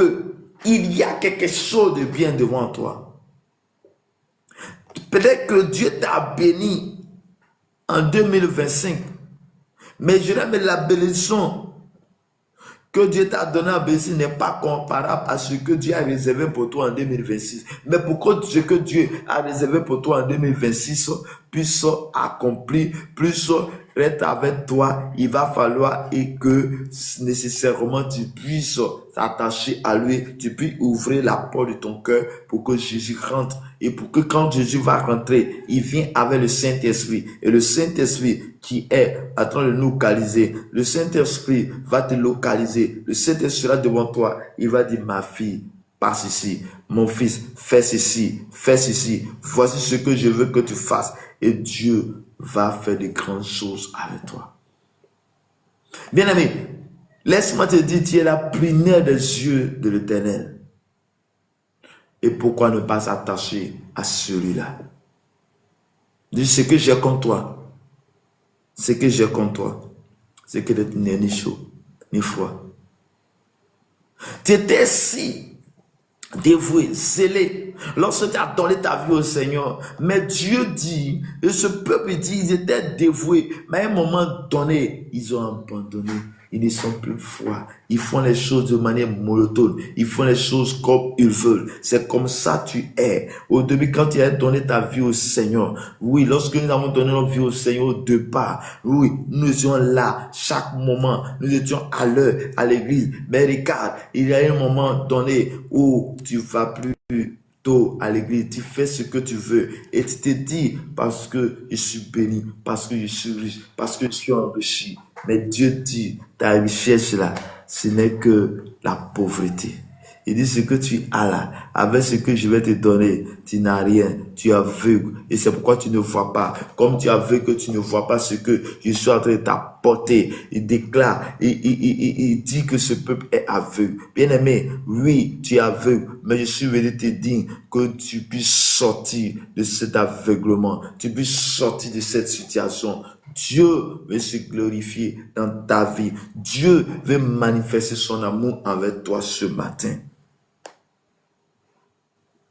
qu'il y a quelque chose de bien devant toi. Peut-être que Dieu t'a béni en 2025. Mais je dirais, la bénédiction que Dieu t'a donné en bénédiction n'est pas comparable à ce que Dieu a réservé pour toi en 2026. Mais pour que ce que Dieu a réservé pour toi en 2026 puisse accomplir, puisse être avec toi, il va falloir et que nécessairement tu puisses t'attacher à lui, tu puisses ouvrir la porte de ton cœur pour que Jésus rentre. Et pour que quand Jésus va rentrer, il vient avec le Saint-Esprit. Et le Saint-Esprit qui est en train de nous localiser, le Saint-Esprit va te localiser. Le Saint-Esprit sera devant toi. Il va dire, ma fille, passe ici. Mon fils, fais ceci, fais ceci. Voici ce que je veux que tu fasses. Et Dieu va faire de grandes choses avec toi. Bien-aimé, laisse-moi te dire, tu es la première des yeux de l'Éternel. Et pourquoi ne pas s'attacher à celui-là? Dis ce que j'ai contre toi. Ce que j'ai contre toi, c'est que tu n'es ni chaud, ni froid. Tu étais si dévoué, zélé, lorsque tu as donné ta vie au Seigneur. Mais Dieu dit, et ce peuple dit, ils étaient dévoués. Mais à un moment donné, ils ont abandonné. Ils ne sont plus froids. Ils font les choses de manière monotone. Ils font les choses comme ils veulent. C'est comme ça tu es. Au début, quand tu as donné ta vie au Seigneur, oui, lorsque nous avons donné notre vie au Seigneur au départ, oui, nous étions là, chaque moment, nous étions à l'heure, à l'église. Mais regarde, il y a un moment donné où tu vas plus tôt à l'église, tu fais ce que tu veux et tu te dis parce que je suis béni, parce que je suis riche, parce que je suis enrichi. Mais Dieu dit, ta richesse là, ce n'est que la pauvreté. Il dit ce que tu as là, avec ce que je vais te donner, tu n'as rien, tu es aveugle. Et c'est pourquoi tu ne vois pas. Comme tu es aveugle, que tu ne vois pas ce que je suis en train de t'apporter. Il déclare, il dit que ce peuple est aveugle. Bien aimé, oui, tu es aveugle, mais je suis venu te dire que tu puisses sortir de cet aveuglement. Tu puisses sortir de cette situation. Dieu veut se glorifier dans ta vie. Dieu veut manifester son amour envers toi ce matin.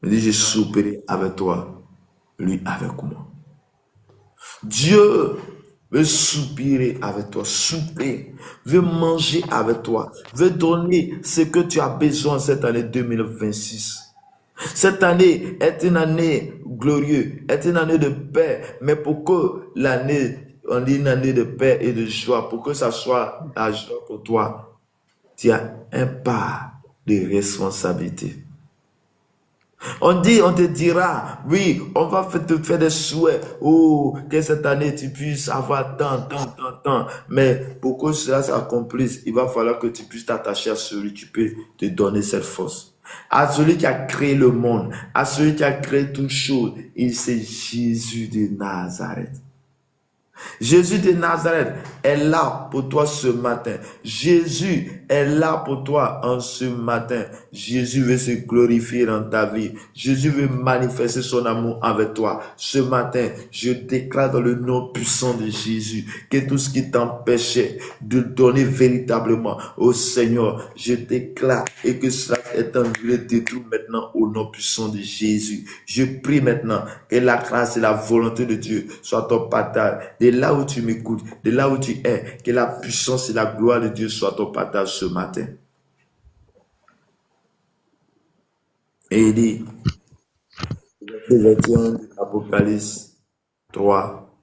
Il dit, je souperai avec toi, lui avec moi. Dieu veut soupirer avec toi, souper, veut manger avec toi, veut donner ce que tu as besoin cette année 2026. Cette année est une année glorieuse, est une année de paix, mais pour que l'année, on dit une année de paix et de joie, pour que ça soit la joie pour toi, tu as un part de responsabilité. On te dira, oui, on va te faire des souhaits, oh, que cette année tu puisses avoir tant. Mais pour que cela s'accomplisse, il va falloir que tu puisses t'attacher à celui qui peut te donner cette force. À celui qui a créé le monde, à celui qui a créé toutes choses. Il c'est Jésus de Nazareth. Jésus de Nazareth est là pour toi ce matin. Jésus est là pour toi en ce matin. Jésus veut se glorifier dans ta vie. Jésus veut manifester son amour avec toi. Ce matin, je déclare dans le nom puissant de Jésus que tout ce qui t'empêchait de donner véritablement au Seigneur, je déclare et que cela est annulé de tout maintenant au nom puissant de Jésus. Je prie maintenant que la grâce et la volonté de Dieu soient ton partage. De là où tu m'écoutes, de là où tu es, que la puissance et la gloire de Dieu soient ton partage ce matin. Et il dit, Apocalypse 3,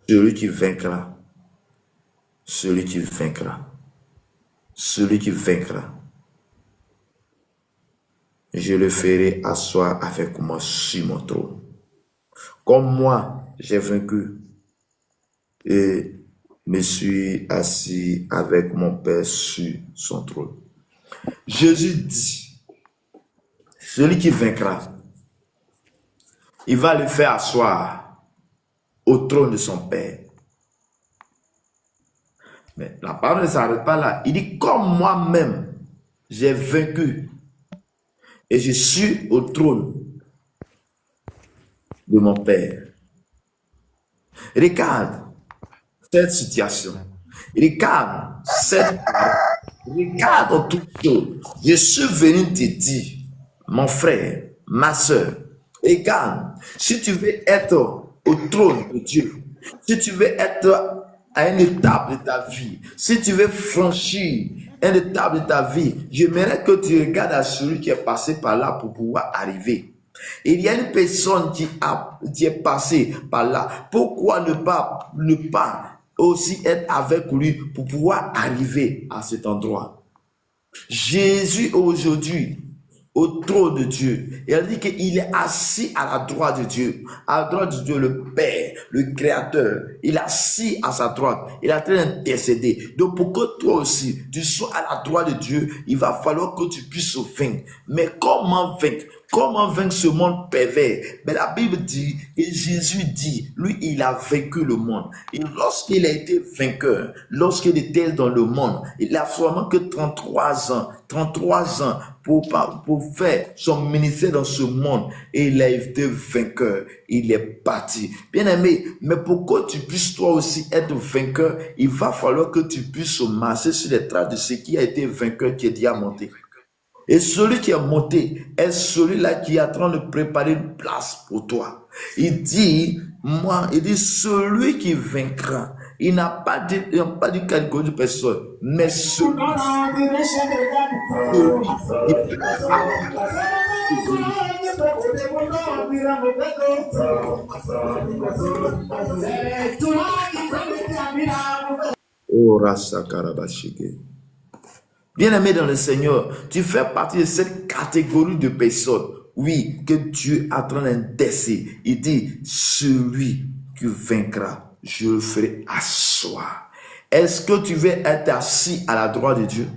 celui qui vaincra, celui qui vaincra, celui qui vaincra, je le ferai asseoir avec moi sur mon trône. Comme moi, j'ai vaincu et me suis assis avec mon Père sur son trône. Jésus dit, celui qui vaincra, il va le faire asseoir au trône de son Père. Mais la parole ne s'arrête pas là. Il dit, comme moi-même, j'ai vaincu et je suis au trône de mon Père. Regarde cette situation. Regarde regarde toutes choses. Je suis venu te dire, mon frère, ma soeur, regarde, si tu veux être au trône de Dieu, si tu veux être à une étape de ta vie, si tu veux franchir une étape de ta vie, j'aimerais que tu regardes à celui qui est passé par là pour pouvoir arriver. Il y a une personne qui est passée par là. Pourquoi ne pas aussi être avec lui pour pouvoir arriver à cet endroit? Jésus aujourd'hui au trône de Dieu. Et elle dit qu'il est assis à la droite de Dieu. À la droite de Dieu, le Père, le Créateur. Il est assis à sa droite. Il est en train d'intercéder. Donc pour que toi aussi, tu sois à la droite de Dieu, il va falloir que tu puisses vaincre. Mais comment vaincre? Comment vaincre ce monde pervers? Mais la Bible dit, et Jésus dit, lui, il a vaincu le monde. Et lorsqu'il a été vainqueur, lorsqu'il était dans le monde, il a seulement que 33 ans pour faire son ministère dans ce monde. Et il a été vainqueur. Il est parti. Bien aimé, mais pour que tu puisses toi aussi être vainqueur, il va falloir que tu puisses marcher sur les traces de ce qui a été vainqueur qui est déjà monté. Et celui qui est monté est celui-là qui est en train de préparer une place pour toi. Il dit, celui qui vaincra. Il n'a pas dit catégorie de personne, mais celui Oh, Rasa Karabashige. Bien-aimé dans le Seigneur, tu fais partie de cette catégorie de personnes, oui, que Dieu est en train d'indexer. Il dit, celui qui vaincra, je le ferai asseoir. Est-ce que tu veux être assis à la droite de Dieu?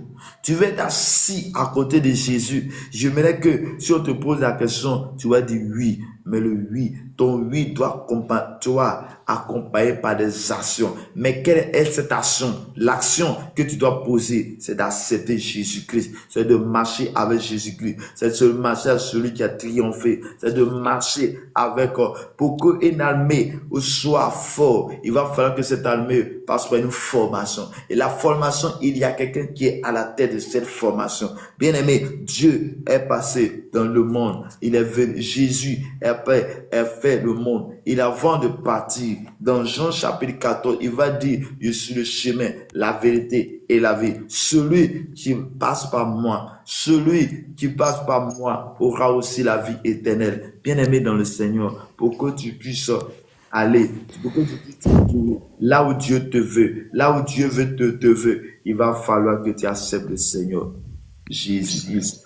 Tu veux être assis à côté de Jésus? J'aimerais que si on te pose la question, tu vas dire oui. Mais le oui, ton oui doit accompagner par des actions. Mais quelle est cette action? L'action que tu dois poser, c'est d'accepter Jésus-Christ. C'est de marcher avec Jésus-Christ. C'est de marcher avec celui qui a triomphé. C'est de marcher avec, pour qu'une armée soit forte, il va falloir que cette armée passe par une formation. Et la formation, il y a quelqu'un qui est à la tête de cette formation. Bien aimé, Dieu est passé dans le monde. Il est venu, Jésus est fait le monde. Il avant de partir, dans Jean chapitre 14, il va dire, je suis le chemin, la vérité et la vie. Celui qui passe par moi aura aussi la vie éternelle. Bien aimé dans le Seigneur, pour que tu puisses aller, pour que tu puisses aller là où Dieu te veut, là où Dieu te veut, il va falloir que tu acceptes le Seigneur Jésus-Christ.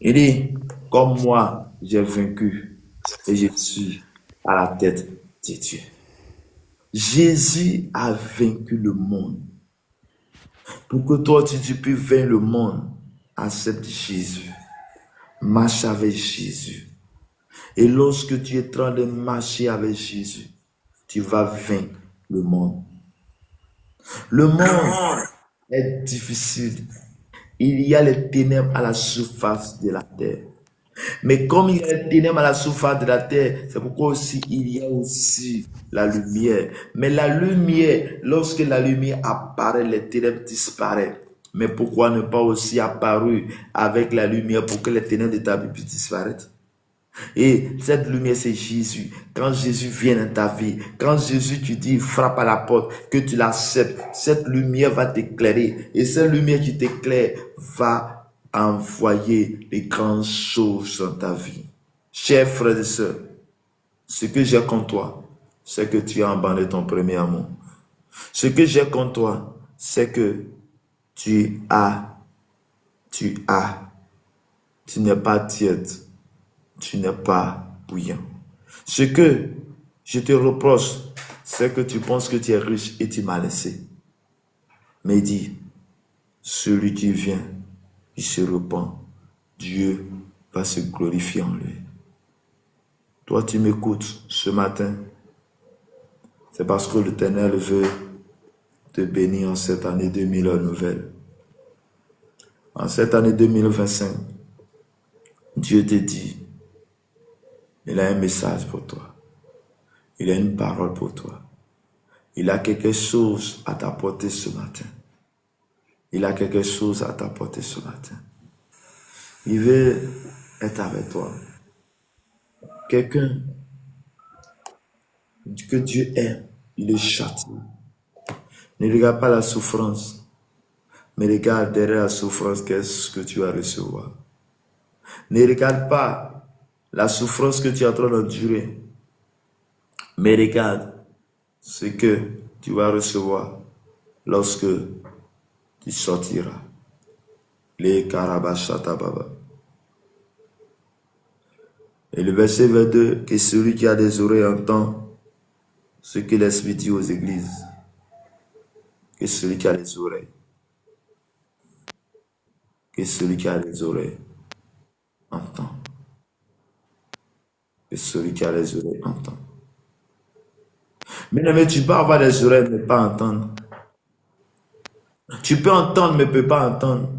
Il dit, comme moi, j'ai vaincu et je suis à la tête de Dieu. Jésus a vaincu le monde. Pour que toi, tu puisses vaincre le monde, accepte Jésus. Marche avec Jésus. Et lorsque tu es en train de marcher avec Jésus, tu vas vaincre le monde. Le monde est difficile. Il y a les ténèbres à la surface de la terre. Mais comme il y a les ténèbres à la surface de la terre, c'est pourquoi aussi il y a aussi la lumière. Mais la lumière, lorsque la lumière apparaît, les ténèbres disparaissent. Mais pourquoi ne pas aussi apparu avec la lumière pour que les ténèbres de ta vie puissent disparaître? Et cette lumière, c'est Jésus. Quand Jésus vient dans ta vie, quand Jésus, tu dis, frappe à la porte, que tu l'acceptes, cette lumière va t'éclairer. Et cette lumière qui t'éclaire va envoyer les grandes choses dans ta vie. Chers frères et sœurs, ce que j'ai contre toi, c'est que tu as abandonné ton premier amour. Ce que j'ai contre toi, c'est que tu n'es pas tiède. Tu n'es pas bouillant. Ce que je te reproche, c'est que tu penses que tu es riche et tu m'as laissé. Mais dis, celui qui vient, il se repent, Dieu va se glorifier en lui. Toi, tu m'écoutes ce matin, c'est parce que l'Éternel veut te bénir en cette année 2000 nouvelle. En cette année 2025, Dieu te dit, il a un message pour toi. Il a une parole pour toi. Il a quelque chose à t'apporter ce matin. Il a quelque chose à t'apporter ce matin. Il veut être avec toi. Quelqu'un que Dieu aime, il le châtie. Ne regarde pas la souffrance, mais regarde derrière la souffrance qu'est-ce que tu vas recevoir. Ne regarde pas la souffrance que tu es en train d'endurer, mais regarde ce que tu vas recevoir lorsque tu sortiras. Les karabashata baba. Et le verset 22, que celui qui a des oreilles entend ce que l'Esprit dit aux églises. Que celui qui a les oreilles. Que celui qui a les oreilles entend. Que celui qui a les oreilles entend. Mais tu peux avoir des oreilles mais pas entendre. Tu peux entendre mais ne peux pas entendre.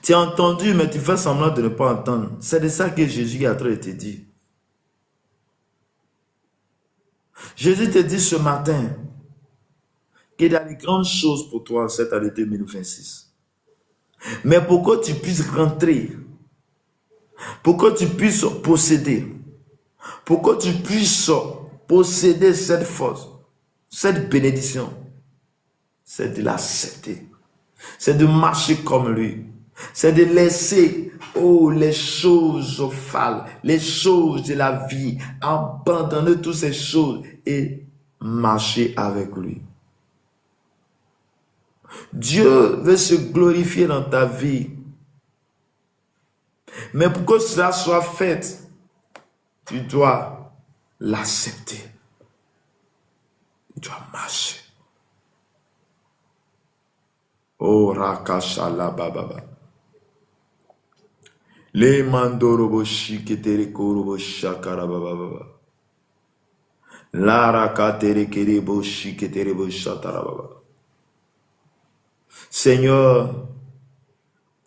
Tu as entendu mais tu fais semblant de ne pas entendre. C'est de ça que Jésus est en train de te dire. Jésus te dit ce matin qu'il y a des grandes choses pour toi en cette année 2026. Mais pour que tu puisses rentrer, pour que tu puisses posséder, pour que tu puisses posséder cette force, cette bénédiction, c'est de l'accepter. C'est de marcher comme lui. C'est de laisser les choses folles, les choses de la vie, abandonner toutes ces choses et marcher avec lui. Dieu veut se glorifier dans ta vie. Mais pour que cela soit fait, tu dois l'accepter. Tu dois marcher. Oh, rakashala bababa. Le mandorobo shiketerekorobo shakara bababa. La rakaterekerebo shiketerebo shatara bababa. Seigneur,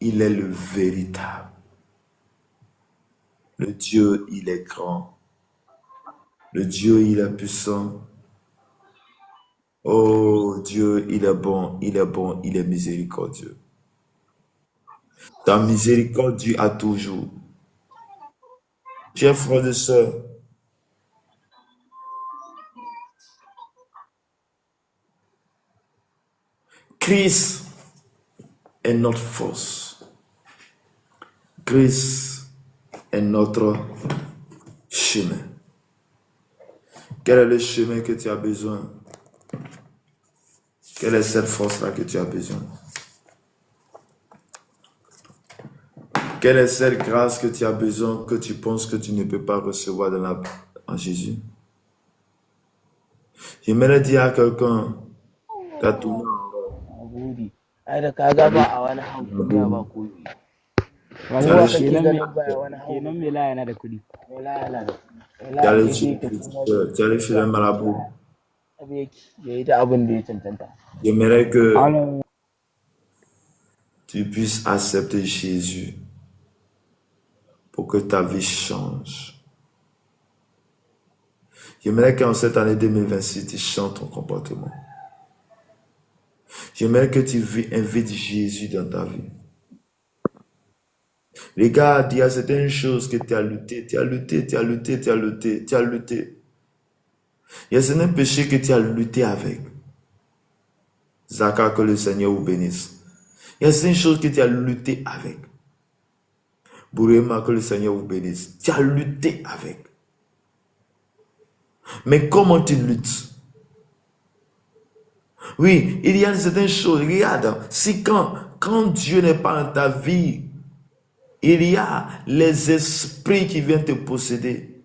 il est le véritable. Le Dieu, il est grand. Le Dieu, il est puissant. Oh Dieu, il est bon, il est bon, il est miséricordieux. Ta miséricorde dure à toujours. Chers frères et sœurs, Christ est notre force. Christ est notre chemin. Quel est le chemin que tu as besoin? Quelle est cette force-là que tu as besoin? Quelle est cette grâce que tu as besoin, que tu penses que tu ne peux pas recevoir en Jésus? J'aimerais dire à quelqu'un, t'as tout. Tu allais chez le marabout. J'aimerais que tu puisses accepter Jésus pour que ta vie change. J'aimerais qu'en cette année 2026, tu changes ton comportement. J'aimerais que tu invites Jésus dans ta vie. Regarde, il y a certaines choses que tu as lutté. Il y a certains péchés que tu as lutté avec. Zaka, que le Seigneur vous bénisse. Il y a certaines choses que tu as lutté avec. Bourema, que le Seigneur vous bénisse. Tu as lutté avec. Mais comment tu luttes? Oui, il y a certaines choses. Regarde, si quand Dieu n'est pas dans ta vie, il y a les esprits qui viennent te posséder.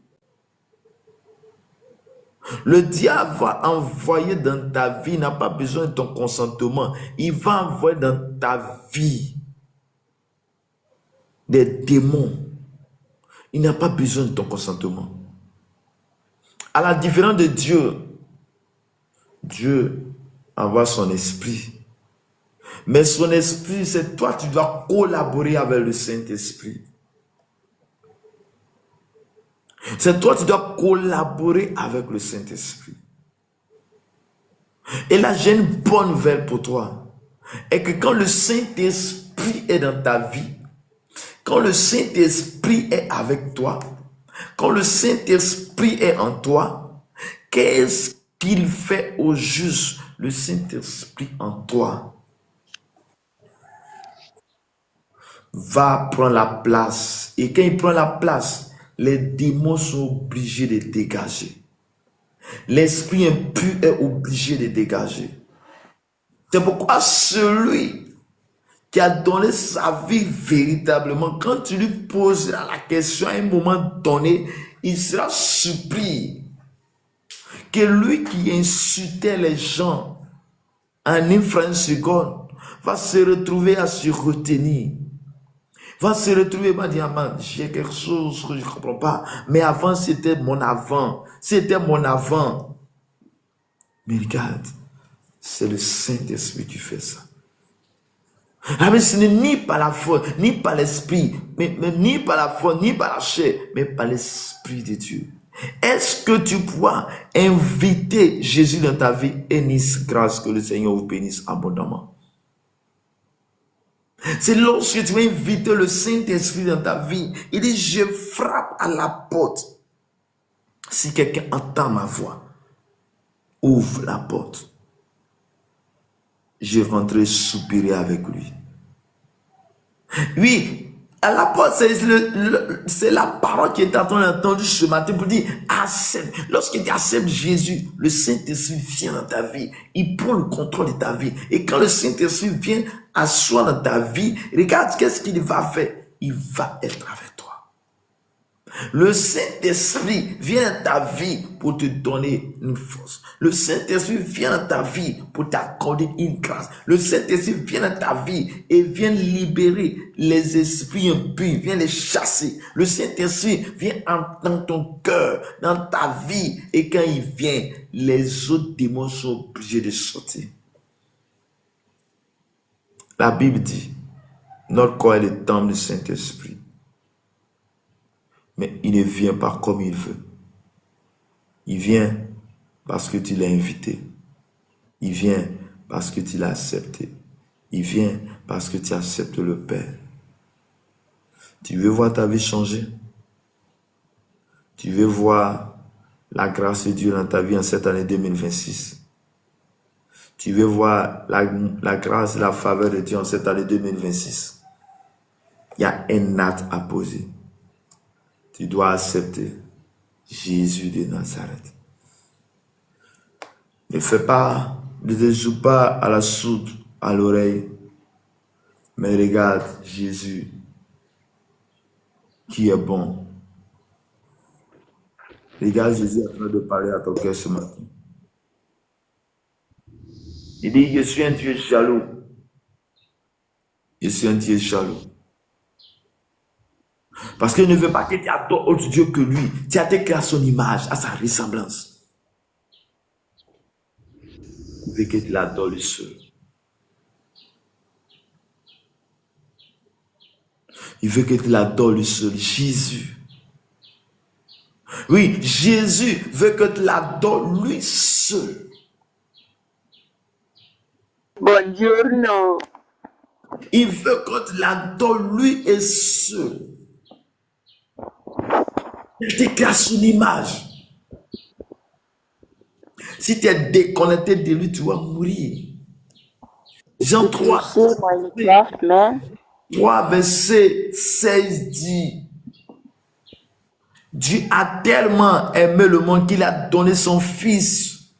Le diable va envoyer dans ta vie, il n'a pas besoin de ton consentement. Il va envoyer dans ta vie des démons. Il n'a pas besoin de ton consentement. À la différence de Dieu, Dieu envoie son esprit. Mais son esprit, c'est toi, tu dois collaborer avec le Saint-Esprit. C'est toi, tu dois collaborer avec le Saint-Esprit. Et là, j'ai une bonne nouvelle pour toi. Et que quand le Saint-Esprit est dans ta vie, quand le Saint-Esprit est avec toi, quand le Saint-Esprit est en toi, qu'est-ce qu'il fait au juste? Le Saint-Esprit en toi va prendre la place. Et quand il prend la place, les démons sont obligés de dégager. L'esprit impur est obligé de dégager. C'est pourquoi celui qui a donné sa vie véritablement, quand tu lui poseras la question à un moment donné, il sera surpris que lui qui insultait les gens en une seconde va se retrouver à se retenir. Va se retrouver, va dire, man, j'ai quelque chose que je ne comprends pas. Mais avant, c'était mon avant. C'était mon avant. Mais regarde, c'est le Saint-Esprit qui fait ça. Ah, mais ce n'est ni par la foi, ni par l'esprit, mais ni par la foi, ni par la chair, mais par l'Esprit de Dieu. Est-ce que tu pourras inviter Jésus dans ta vie? Et ni grâce que le Seigneur vous bénisse abondamment. C'est lorsque tu vas inviter le Saint-Esprit dans ta vie. Il dit, je frappe à la porte. Si quelqu'un entend ma voix, ouvre la porte. Je rentrerai soupirer avec lui. Oui, à la porte, c'est la parole qui est en train d'entendre ce matin pour dire, accepte. Lorsque tu acceptes Jésus, le Saint-Esprit vient dans ta vie. Il prend le contrôle de ta vie. Et quand le Saint-Esprit vient asseoir dans ta vie, regarde qu'est-ce qu'il va faire. Il va être avec toi. Le Saint-Esprit vient dans ta vie pour te donner une force. Le Saint-Esprit vient dans ta vie pour t'accorder une grâce. Le Saint-Esprit vient dans ta vie et vient libérer les esprits impurs, vient les chasser. Le Saint-Esprit vient dans ton cœur, dans ta vie. Et quand il vient, les autres démons sont obligés de sortir. La Bible dit, notre corps est le temple du Saint-Esprit. Mais il ne vient pas comme il veut. Il vient parce que tu l'as invité. Il vient parce que tu l'as accepté. Il vient parce que tu acceptes le Père. Tu veux voir ta vie changer? Tu veux voir la grâce de Dieu dans ta vie en cette année 2026? Tu veux voir la grâce et la faveur de Dieu en cette année 2026? Il y a un acte à poser. Tu dois accepter Jésus de Nazareth. Ne te joue pas à la soude, à l'oreille, mais regarde Jésus qui est bon. Regarde Jésus en train de parler à ton cœur ce matin. Il dit, je suis un Dieu jaloux. Je suis un Dieu jaloux. Parce qu'il ne veut pas que tu adores autre Dieu que lui. Tu as été créé à son image, à sa ressemblance. Il veut que tu l'adores lui seul. Il veut que tu l'adores lui seul. Jésus. Oui, Jésus veut que tu l'adores lui seul. Buongiorno. Il veut que tu l'adores lui et seul. Il a été créé à son image. Si tu es déconnecté de lui, tu vas mourir. Jean 3, verset 16 dit, Dieu a tellement aimé le monde qu'il a donné son Fils,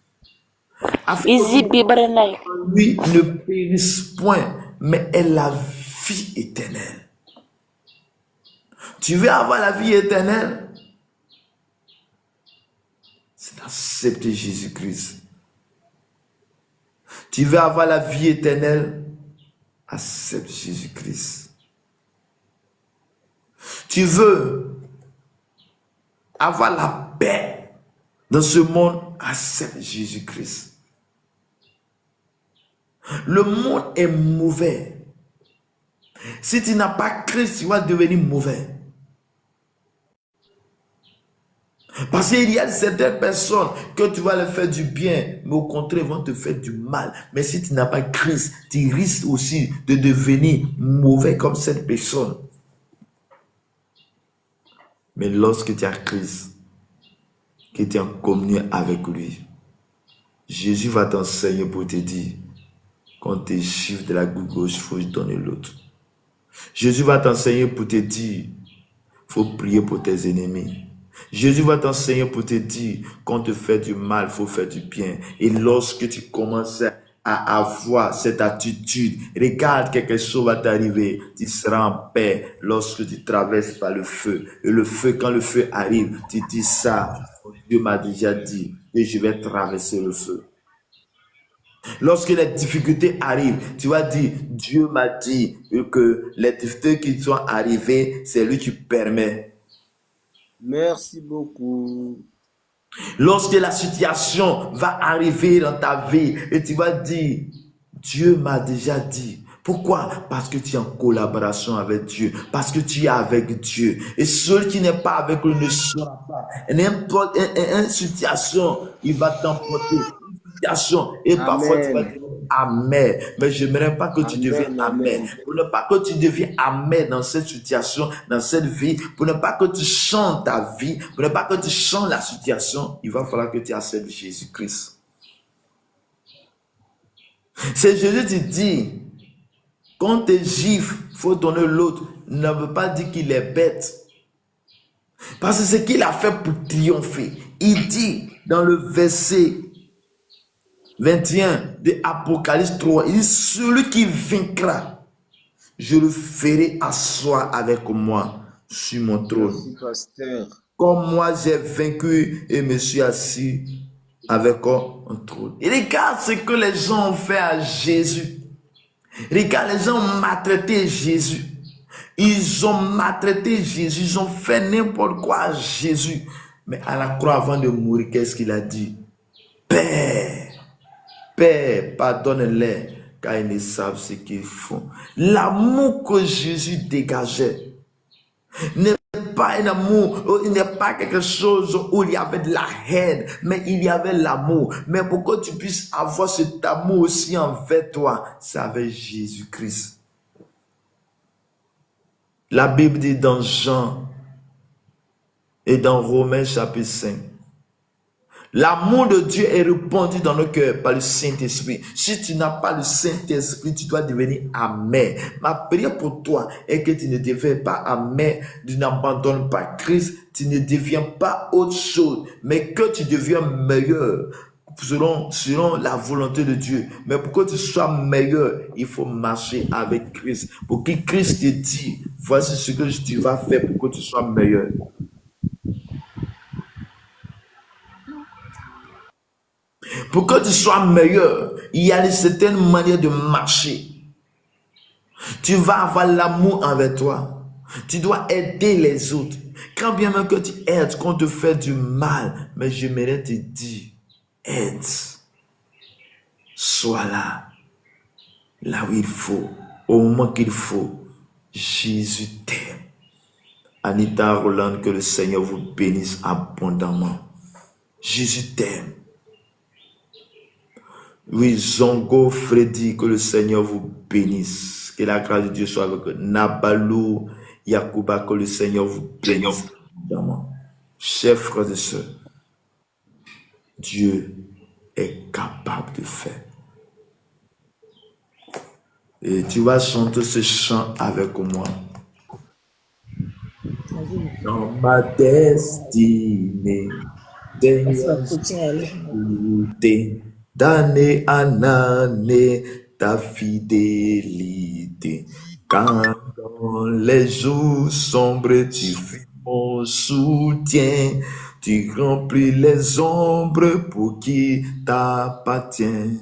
afin que lui ne périsse point, mais ait la vie éternelle. Tu veux avoir la vie éternelle? C'est d'accepter Jésus-Christ. Tu veux avoir la vie éternelle? Accepte Jésus-Christ. Tu veux avoir la paix dans ce monde? Accepte Jésus-Christ. Le monde est mauvais. Si tu n'as pas Christ, tu vas devenir mauvais. Parce qu'il y a certaines personnes que tu vas leur faire du bien, mais au contraire, ils vont te faire du mal. Mais si tu n'as pas Christ, tu risques aussi de devenir mauvais comme cette personne. Mais lorsque tu as Christ, que tu es en communion avec lui, Jésus va t'enseigner pour te dire, quand tu chiffres de la goutte gauche, il faut donner l'autre. Jésus va t'enseigner pour te dire, il faut prier pour tes ennemis. Jésus va t'enseigner pour te dire, quand tu fais du mal, il faut faire du bien. Et lorsque tu commences à avoir cette attitude. Regarde, quelque chose va t'arriver. Tu seras en paix lorsque tu traverses par le feu. Et le feu, quand le feu arrive, tu dis ça. Dieu m'a déjà dit que je vais traverser le feu. Lorsque les difficultés arrivent, tu vas dire, Dieu m'a dit que les difficultés qui sont arrivées, c'est lui qui permet. Merci beaucoup. Lorsque la situation va arriver dans ta vie et tu vas dire, Dieu m'a déjà dit. Pourquoi? Parce que tu es en collaboration avec Dieu, parce que tu es avec Dieu. Et celui qui n'est pas avec lui ne sera pas. N'importe une situation, il va t'emporter. Et parfois tu vas dire amen, mais je n'aimerais pas que tu deviennes amen. Pour ne pas que tu deviennes amen dans cette situation, dans cette vie, pour ne pas que tu chantes ta vie, pour ne pas que tu chantes la situation, il va falloir que tu acceptes Jésus-Christ. C'est Jésus qui dit, quand tu es juif, il faut donner l'autre. Ne veut pas dire qu'il est bête. Parce que ce qu'il a fait pour triompher, il dit dans le verset 21 de Apocalypse 3, il dit, celui qui vaincra, je le ferai asseoir avec moi sur mon trône. Merci, pasteur. Comme moi j'ai vaincu et me suis assis avec un trône. Et regarde ce que les gens ont fait à Jésus. Regarde, les gens ont maltraité Jésus. Ils ont maltraité Jésus. Ils ont fait n'importe quoi à Jésus. Mais à la croix, avant de mourir, qu'est-ce qu'il a dit? Père, Père, pardonne-les, car ils ne savent ce qu'ils font. L'amour que Jésus dégageait n'est pas un amour, il n'est pas quelque chose où il y avait de la haine, mais il y avait l'amour. Mais pour que tu puisses avoir cet amour aussi envers toi, c'est avec Jésus-Christ. La Bible dit dans Jean et dans Romains chapitre 5, l'amour de Dieu est répandu dans nos cœurs par le Saint-Esprit. Si tu n'as pas le Saint-Esprit, tu dois devenir amer. Ma prière pour toi est que tu ne deviens pas amer, tu n'abandonnes pas Christ, tu ne deviens pas autre chose, mais que tu deviens meilleur selon la volonté de Dieu. Mais pour que tu sois meilleur, il faut marcher avec Christ. Pour que Christ te dise, voici ce que tu vas faire pour que tu sois meilleur. Pour que tu sois meilleur, il y a une certaine manière de marcher. Tu vas avoir l'amour envers toi. Tu dois aider les autres. Quand bien même que tu aides, qu'on te fait du mal, mais j'aimerais te dire, aide. Sois là où il faut, au moment qu'il faut. Jésus t'aime. Anita Roland, que le Seigneur vous bénisse abondamment. Jésus t'aime. Oui, Zongo Freddy, que le Seigneur vous bénisse. Que la grâce de Dieu soit avec vous. Nabalou Yakuba, que le Seigneur vous bénisse. Chers frères et sœurs, Dieu est capable de faire. Et tu vas chanter ce chant avec moi. Dans ma destinée, d'année en année, ta fidélité. Quand dans les jours sombres, tu fais mon soutien, tu remplis les ombres pour qui t'appartient.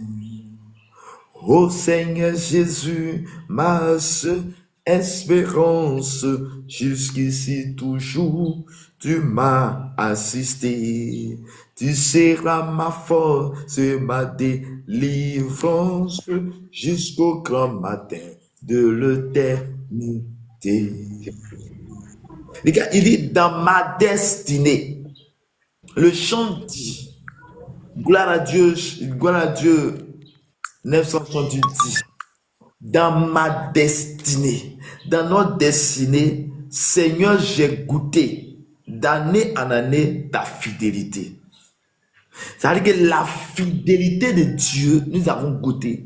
Ô Seigneur Jésus, ma seule espérance, jusqu'ici toujours, tu m'as assisté. Tu seras ma force, ma délivrance, jusqu'au grand matin de l'éternité. Les gars, il dit dans ma destinée. Le chant dit, gloire à Dieu, 970. Dans ma destinée, dans notre destinée, Seigneur, j'ai goûté d'année en année ta fidélité. C'est-à-dire que la fidélité de Dieu, nous avons goûté.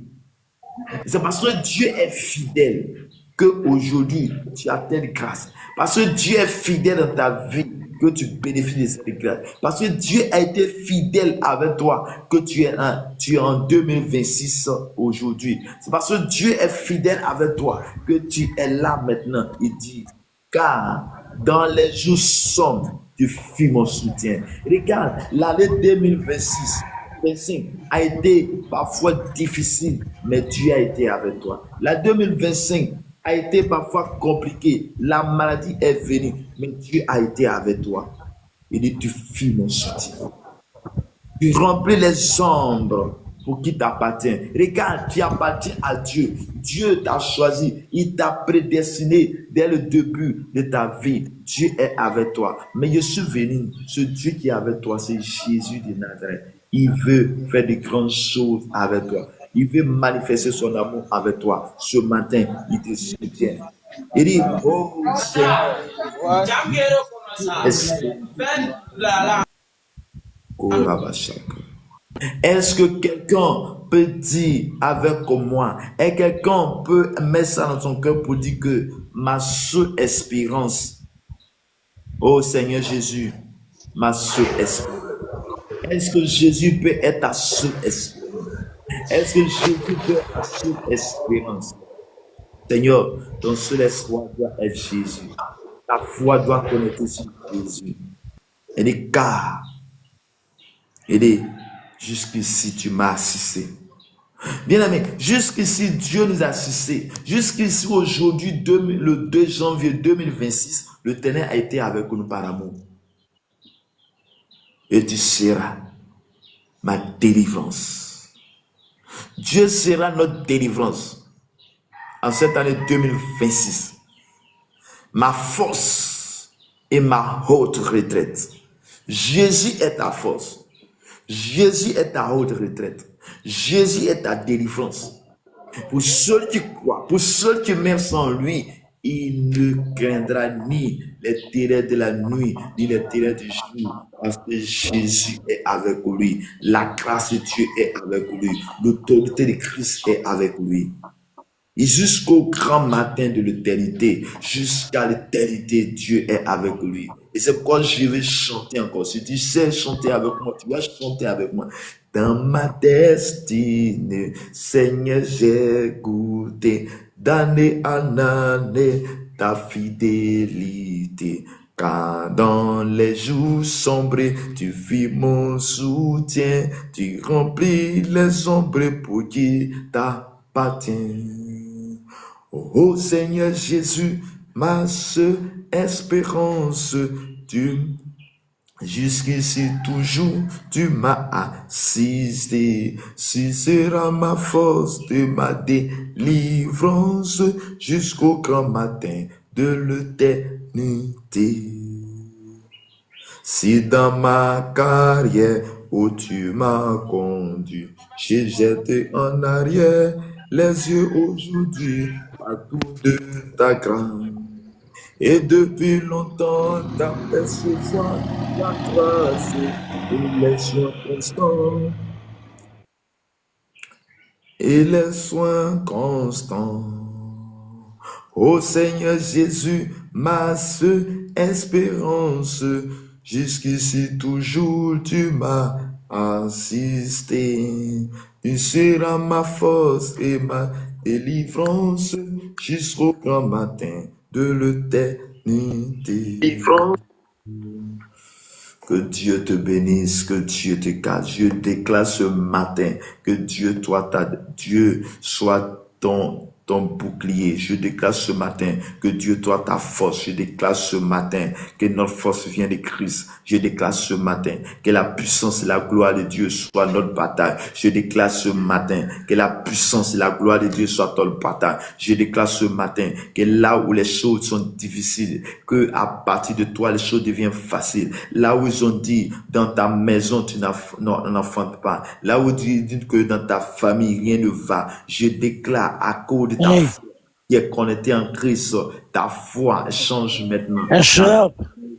C'est parce que Dieu est fidèle qu'aujourd'hui, tu as telle grâce. Parce que Dieu est fidèle dans ta vie, que tu bénéficies de cette grâce. Parce que Dieu a été fidèle avec toi, que tu es en 2026 aujourd'hui. C'est parce que Dieu est fidèle avec toi que tu es là maintenant. Il dit, car dans les jours sombres, tu fus mon soutien. Regarde, l'année 2026. 2025 a été parfois difficile, mais Dieu a été avec toi. La 2025 a été parfois compliqué, la maladie est venue, mais Dieu a été avec toi. Il dit, tu fus mon soutien. Tu remplis les ombres pour qui t'appartient. Regarde, tu appartiens à Dieu. Dieu t'a choisi. Il t'a prédestiné dès le début de ta vie. Dieu est avec toi. Mais je suis venu, ce Dieu qui est avec toi, c'est Jésus de Nazareth. Il veut faire de grandes choses avec toi. Il veut manifester son amour avec toi. Ce matin, il te soutient. Il dit, oh Seigneur, est-ce que quelqu'un peut dire avec moi, et quelqu'un peut mettre ça dans son cœur pour dire que ma seule espérance, oh Seigneur Jésus, ma seule espérance. Est-ce que Jésus peut être ta seule espérance? Est-ce que Jésus peut être ta seule espérance? Seigneur, ton seul espoir doit être Jésus. Ta foi doit connecter sur Jésus. Et dit, car, il dit, jusqu'ici tu m'as assisté. Bien aimé, jusqu'ici Dieu nous a assistés. Jusqu'ici aujourd'hui, le 2 janvier 2026, le Ténèbre a été avec nous par amour. Et tu seras ma délivrance. Dieu sera notre délivrance en cette année 2026. Ma force et ma haute retraite. Jésus est ta force. Jésus est ta haute retraite. Jésus est ta délivrance. Pour ceux qui croient, pour ceux qui mettent en lui, il ne craindra ni les terreurs de la nuit, ni les terreurs du jour, parce que Jésus est avec lui. La grâce de Dieu est avec lui. L'autorité de Christ est avec lui. Et jusqu'au grand matin de l'éternité, jusqu'à l'éternité, Dieu est avec lui. Et c'est pourquoi je vais chanter encore. Si tu sais chanter avec moi, tu vas chanter avec moi. Dans ma destinée, Seigneur, j'ai goûté d'année en année ta fidélité. Car dans les jours sombres, tu fus mon soutien. Tu remplis les ombres pour qui t'appartient. Oh Seigneur Jésus, ma seule espérance, jusqu'ici toujours, tu m'as assisté. Si sera ma force de ma délivrance jusqu'au grand matin de l'éternité. Si dans ma carrière où tu m'as conduit, j'ai jeté en arrière les yeux aujourd'hui partout de ta grâce. Et depuis longtemps, t'apercevoir la trace et les soins constants. Et les soins constants. Ô Seigneur Jésus, ma seule espérance, jusqu'ici toujours tu m'as assisté. Tu seras ma force et ma délivrance jusqu'au grand matin de l'éternité. Que Dieu te bénisse, que Dieu te garde. Je déclare ce matin que Dieu soit ton bouclier. Je déclare ce matin que Dieu soit ta force. Je déclare ce matin que notre force vient de Christ. Je déclare ce matin que la puissance et la gloire de Dieu soient notre bataille. Je déclare ce matin que la puissance et la gloire de Dieu soient notre bataille. Je déclare ce matin que là où les choses sont difficiles, que à partir de toi les choses deviennent faciles. Là où ils ont dit dans ta maison tu n'enfantes pas. Là où ils disent que dans ta famille rien ne va. Je déclare à cause de ta foi qui est connectée en Christ, ta foi change maintenant.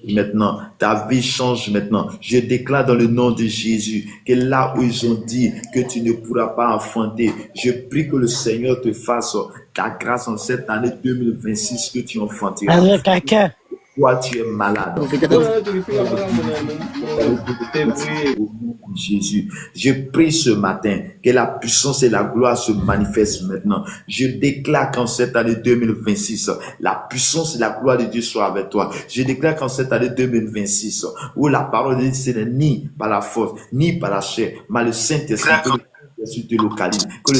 Maintenant, ta vie change maintenant. Je déclare dans le nom de Jésus que là où ils ont dit que tu ne pourras pas enfanter, je prie que le Seigneur te fasse ta grâce en cette année 2026 que tu enfanteras. Toi, tu es malade. Jésus, je prie ce matin que la puissance et la gloire se manifestent maintenant. Je déclare qu'en cette année 2026, la puissance et la gloire de Dieu soient avec toi. Je déclare qu'en cette année 2026, où la parole de Dieu, ce n'est ni par la force, ni par la chair, mais le Saint-Esprit, que le Saint-Esprit te localise, que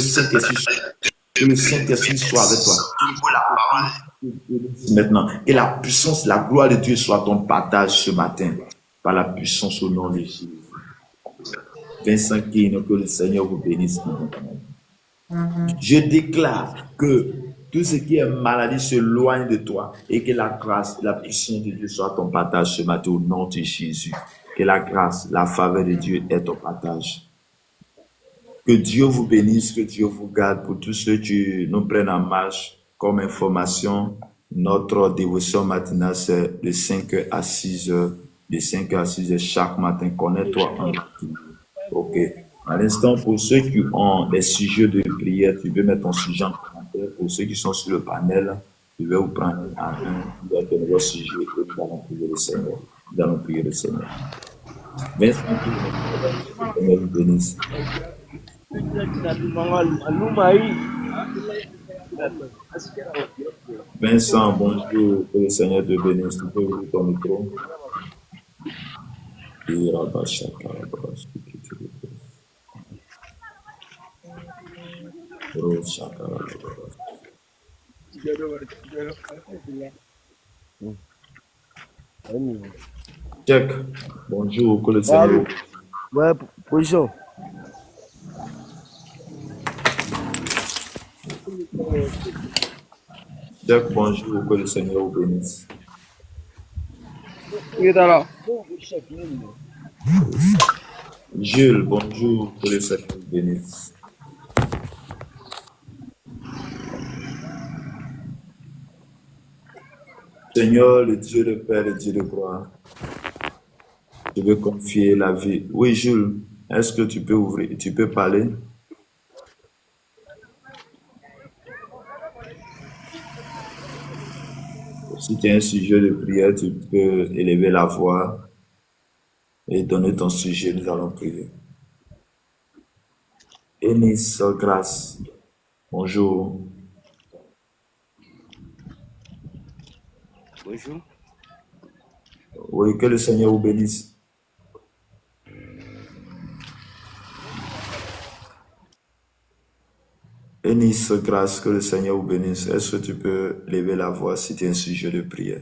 le Saint-Esprit soit avec toi. Maintenant, que la puissance, la gloire de Dieu soit ton partage ce matin, par la puissance au nom de Jésus. Vincent Kino, que le Seigneur vous bénisse. Je déclare que tout ce qui est maladie s'éloigne de toi et que la grâce, la puissance de Dieu soit ton partage ce matin au nom de Jésus. Que la grâce, la faveur de Dieu est ton partage. Que Dieu vous bénisse, que Dieu vous garde. Pour tous ceux qui nous prennent en marche comme information, notre dévotion matinale, c'est de 5h à 6h. De 5h à 6h chaque matin. Connais-toi en matinée. Ok. À l'instant, pour ceux qui ont des sujets de prière, tu peux mettre ton sujet en commentaire. Pour ceux qui sont sur le panel, je vais vous prendre un de nouveaux sujets et nous allons prier le Seigneur. Nous allons prier le Seigneur. Vincent, que le Seigneur vous bénisse. Vincent, bonjour, que le Seigneur te bénisse. Tu peux ouvrir ton micro. Check. Bonjour, que le Seigneur. Ouais, position. Check, bonjour, que le Seigneur vous bénisse. Jules, bonjour, que le Seigneur vous bénisse. Seigneur, le Dieu de Père, le Dieu de gloire, je veux confier la vie. Oui, Jules, est-ce que tu peux ouvrir, tu peux parler? Si tu as un sujet de prière, tu peux élever la voix et donner ton sujet, nous allons prier. Enis, grâce, bonjour. Bonjour. Oui, que le Seigneur vous bénisse. Enis, grâce, que le Seigneur vous bénisse. Est-ce que tu peux lever la voix si tu as un sujet de prière?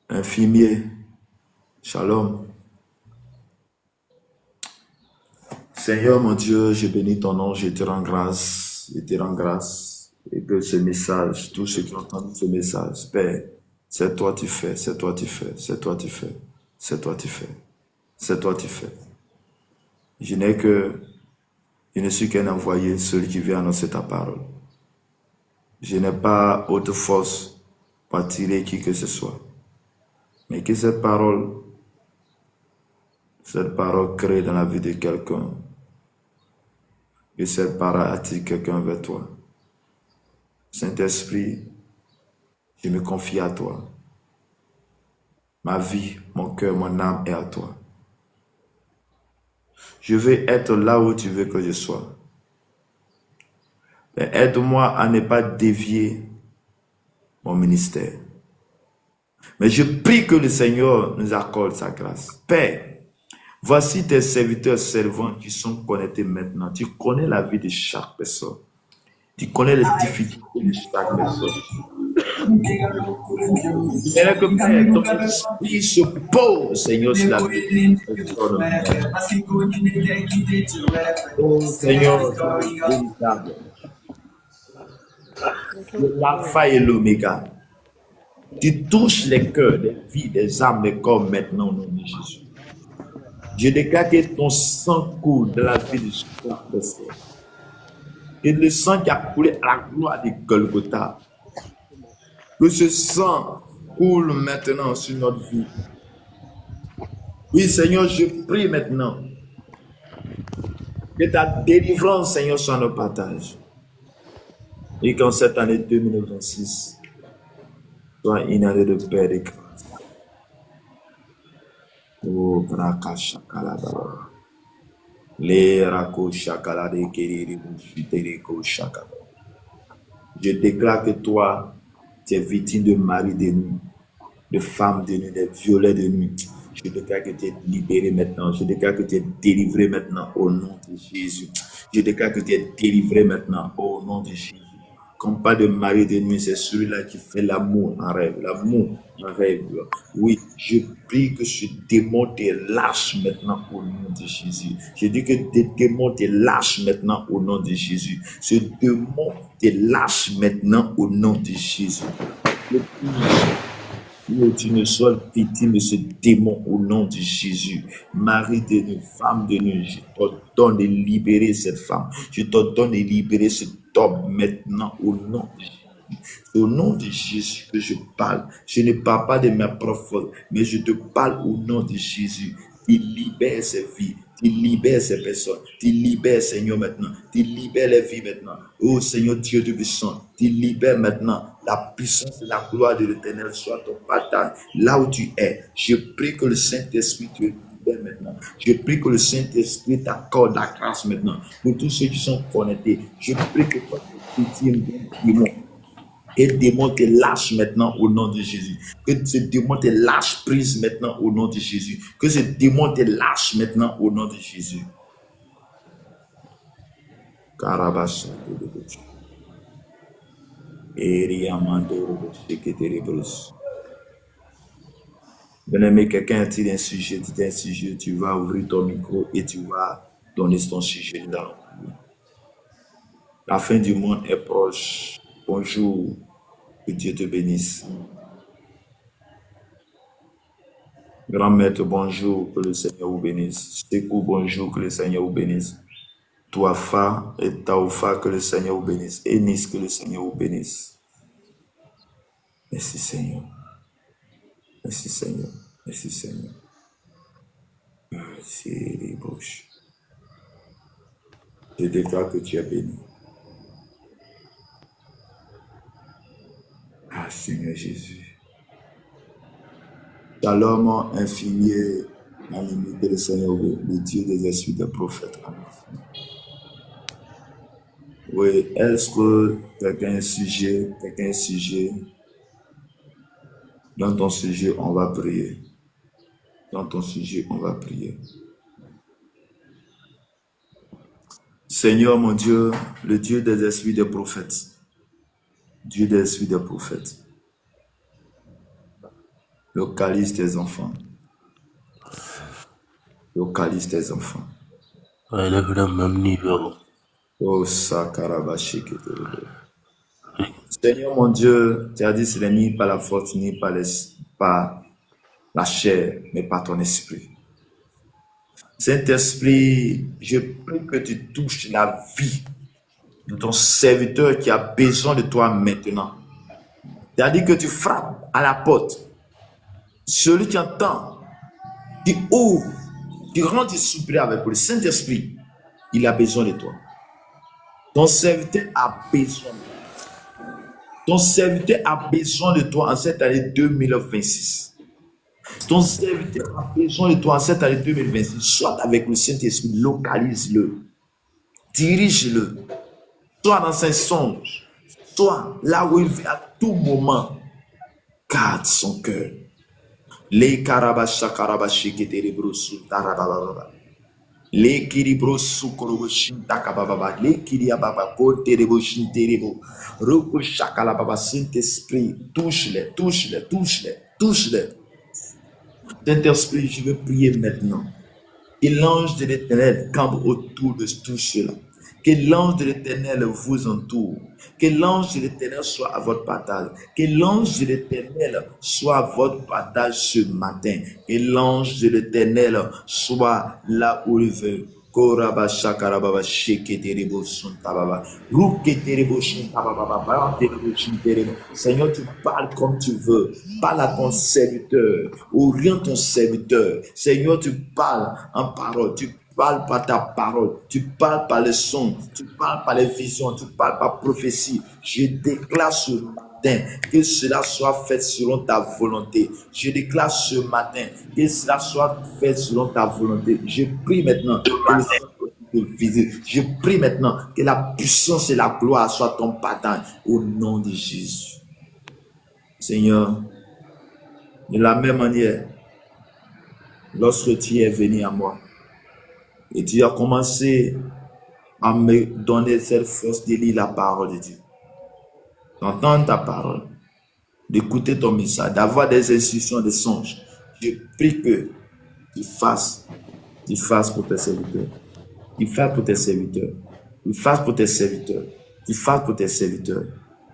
Infirmier, shalom. Seigneur mon Dieu, je bénis ton nom, je te rends grâce, et que ce message, tous ceux qui entendent ce message, Père, c'est toi tu fais, c'est toi tu fais, c'est toi tu fais, c'est toi tu fais, c'est toi tu fais. Je ne suis qu'un envoyé, celui qui vient annoncer ta parole. Je n'ai pas autre force pour attirer qui que ce soit. Mais que cette parole crée dans la vie de quelqu'un. Que cette parole attire quelqu'un vers toi. Saint-Esprit, je me confie à toi. Ma vie, mon cœur, mon âme est à toi. Je veux être là où tu veux que je sois. Aide-moi à ne pas dévier mon ministère. Mais je prie que le Seigneur nous accorde sa grâce. Père, voici tes serviteurs servants qui sont connectés maintenant. Tu connais la vie de chaque personne. Tu connais les difficultés de chaque personne. Et que Père, ton esprit se pose, Seigneur, sur la vie de oh Seigneur, véritable. L'alpha et l'oméga. Tu touches les cœurs, les vies, les âmes, les corps maintenant au nom de Jésus. Je déclare que ton sang coule dans la vie de chaque personne. Et le sang qui a coulé à la gloire de Golgotha. Que ce sang coule maintenant sur notre vie. Oui, Seigneur, je prie maintenant que ta délivrance, Seigneur, soit notre partage. Et qu'en cette année 2026, Sois inondé de paix et de grâce. Oh, braka shakala baba. Le rako shakala de keriri bushitereko shakala. Je déclare que toi, tu es victime de mari de nuit, de femme de nuit, de violets de nuit. Je déclare que tu es libéré maintenant. Je déclare que tu es délivré maintenant au nom de Jésus. Je déclare que tu es délivré maintenant au nom de Jésus. Quand on parle de mari de nuit, c'est celui-là qui fait l'amour en rêve. L'amour en rêve. Oui, je prie que ce démon te lâche maintenant au nom de Jésus. Je dis que tes démons te lâchent maintenant au nom de Jésus. Ce démon te lâche maintenant au nom de Jésus. Tu ne sois victime de ce démon au nom de Jésus. Mari de nuit, femme de nuit, je t'ordonne de libérer cette femme. Je t'ordonne de libérer cet homme maintenant au nom de Jésus. Au nom de Jésus que je parle. Je ne parle pas de ma propre faute, mais je te parle au nom de Jésus. Il libère ses vies. Tu libères ces personnes. Tu libères, Seigneur, maintenant. Tu libères les vies maintenant. Oh Seigneur Dieu de puissant, tu libères maintenant. La puissance et la gloire de l'Éternel soit ton partage. Là où tu es, je prie que le Saint-Esprit te libère maintenant. Je prie que le Saint-Esprit t'accorde la grâce maintenant. Pour tous ceux qui sont connectés, je prie que toi, tu démon. Et le démon te lâche maintenant au nom de Jésus. Que ce démon te lâche prise maintenant au nom de Jésus. Que ce démon te lâche maintenant au nom de Jésus. Karabasha. Bien-aimé, quelqu'un a-t-il un sujet, dit un sujet, tu vas ouvrir ton micro et tu vas donner ton sujet dans le monde. La fin du monde est proche. Bonjour, que Dieu te bénisse. Grand maître, bonjour, que le Seigneur vous bénisse. Sekou, bonjour, que le Seigneur vous bénisse. Touafa et Taoufa, que le Seigneur vous bénisse. Enis, que le Seigneur vous bénisse. Merci Seigneur. Merci Seigneur. Merci Seigneur. Merci les bouches. Je déclare que tu es béni. Ah Seigneur Jésus. Shalom infini et illimité le Seigneur, le Dieu des esprits des prophètes. Oui, est-ce que quelqu'un a un sujet, dans ton sujet, on va prier. Dans ton sujet, on va prier. Seigneur mon Dieu, le Dieu des esprits des prophètes. Dieu des esprits des prophètes. Localise tes enfants. Localise tes enfants. Élève le même niveau. Oh, Sakarabashi. Seigneur mon Dieu, tu as dit ce n'est ni par la force, ni par la chair, mais par ton esprit. Saint-Esprit, je prie que tu touches la vie de ton serviteur qui a besoin de toi maintenant. Tu as dit que tu frappes à la porte. Celui qui entend, qui ouvre, qui rend souple avec le Saint-Esprit, il a besoin de toi. Ton serviteur a besoin de toi. Ton serviteur a besoin de toi en cette année 2026. Ton serviteur a besoin de toi en cette année 2026. Soit avec le Saint-Esprit, localise-le, dirige-le, soit dans ses songes, soit là où il vit à tout moment. Garde son cœur. Les karabasha karabashi qui te tarababa. Les kiribrosu koroboshin takababa. Les kiriababa kote reboshin terebo. Roko shakalababa. Saint-Esprit, touche-les, touche-les, touche-les, touche-les. Saint-Esprit, je veux prier maintenant. Que l'ange de l'Éternel campe autour de tous ceux-là. Que l'ange de l'Éternel vous entoure. Que l'ange de l'Éternel soit à votre partage. Que l'ange de l'Éternel soit à votre partage ce matin. Que l'ange de l'Éternel soit là où il veut. Koraba shakarababa sheketerebo suntababa. Ruketerebo suntababa. Seigneur, tu parles comme tu veux. Parle à ton serviteur. Oriente ton serviteur. Seigneur, tu parles en parole. Tu parles par ta parole, tu parles par les sons, tu parles par les visions, tu parles par prophétie. Je déclare ce matin que cela soit fait selon ta volonté. Je déclare ce matin que cela soit fait selon ta volonté. Je prie maintenant que le Saint-Esprit te visite. Je prie maintenant que la puissance et la gloire soient ton partage au nom de Jésus. Seigneur, de la même manière, lorsque tu es venu à moi et tu as commencé à me donner cette force de lire la parole de Dieu, d'entendre ta parole, d'écouter ton message, d'avoir des instructions, des songes, je prie que tu fasses pour tes serviteurs. Tu fasses pour tes serviteurs. Tu fasses pour tes serviteurs. Tu fasses pour tes serviteurs.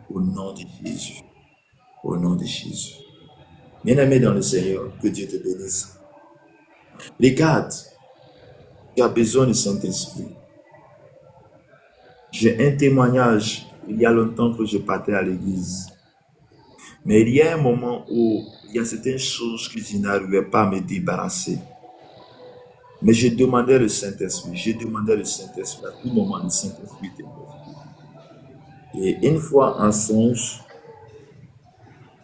Au nom de Jésus. Au nom de Jésus. Bien-aimé dans le Seigneur, que Dieu te bénisse. Regarde, tu as besoin du Saint-Esprit. J'ai un témoignage, il y a longtemps que je partais à l'église. Mais il y a un moment où il y a certaines choses que je n'arrivais pas à me débarrasser. Mais je demandais le Saint-Esprit. Je demandais le Saint-Esprit. À tout moment, le Saint-Esprit était là. Et une fois en songe,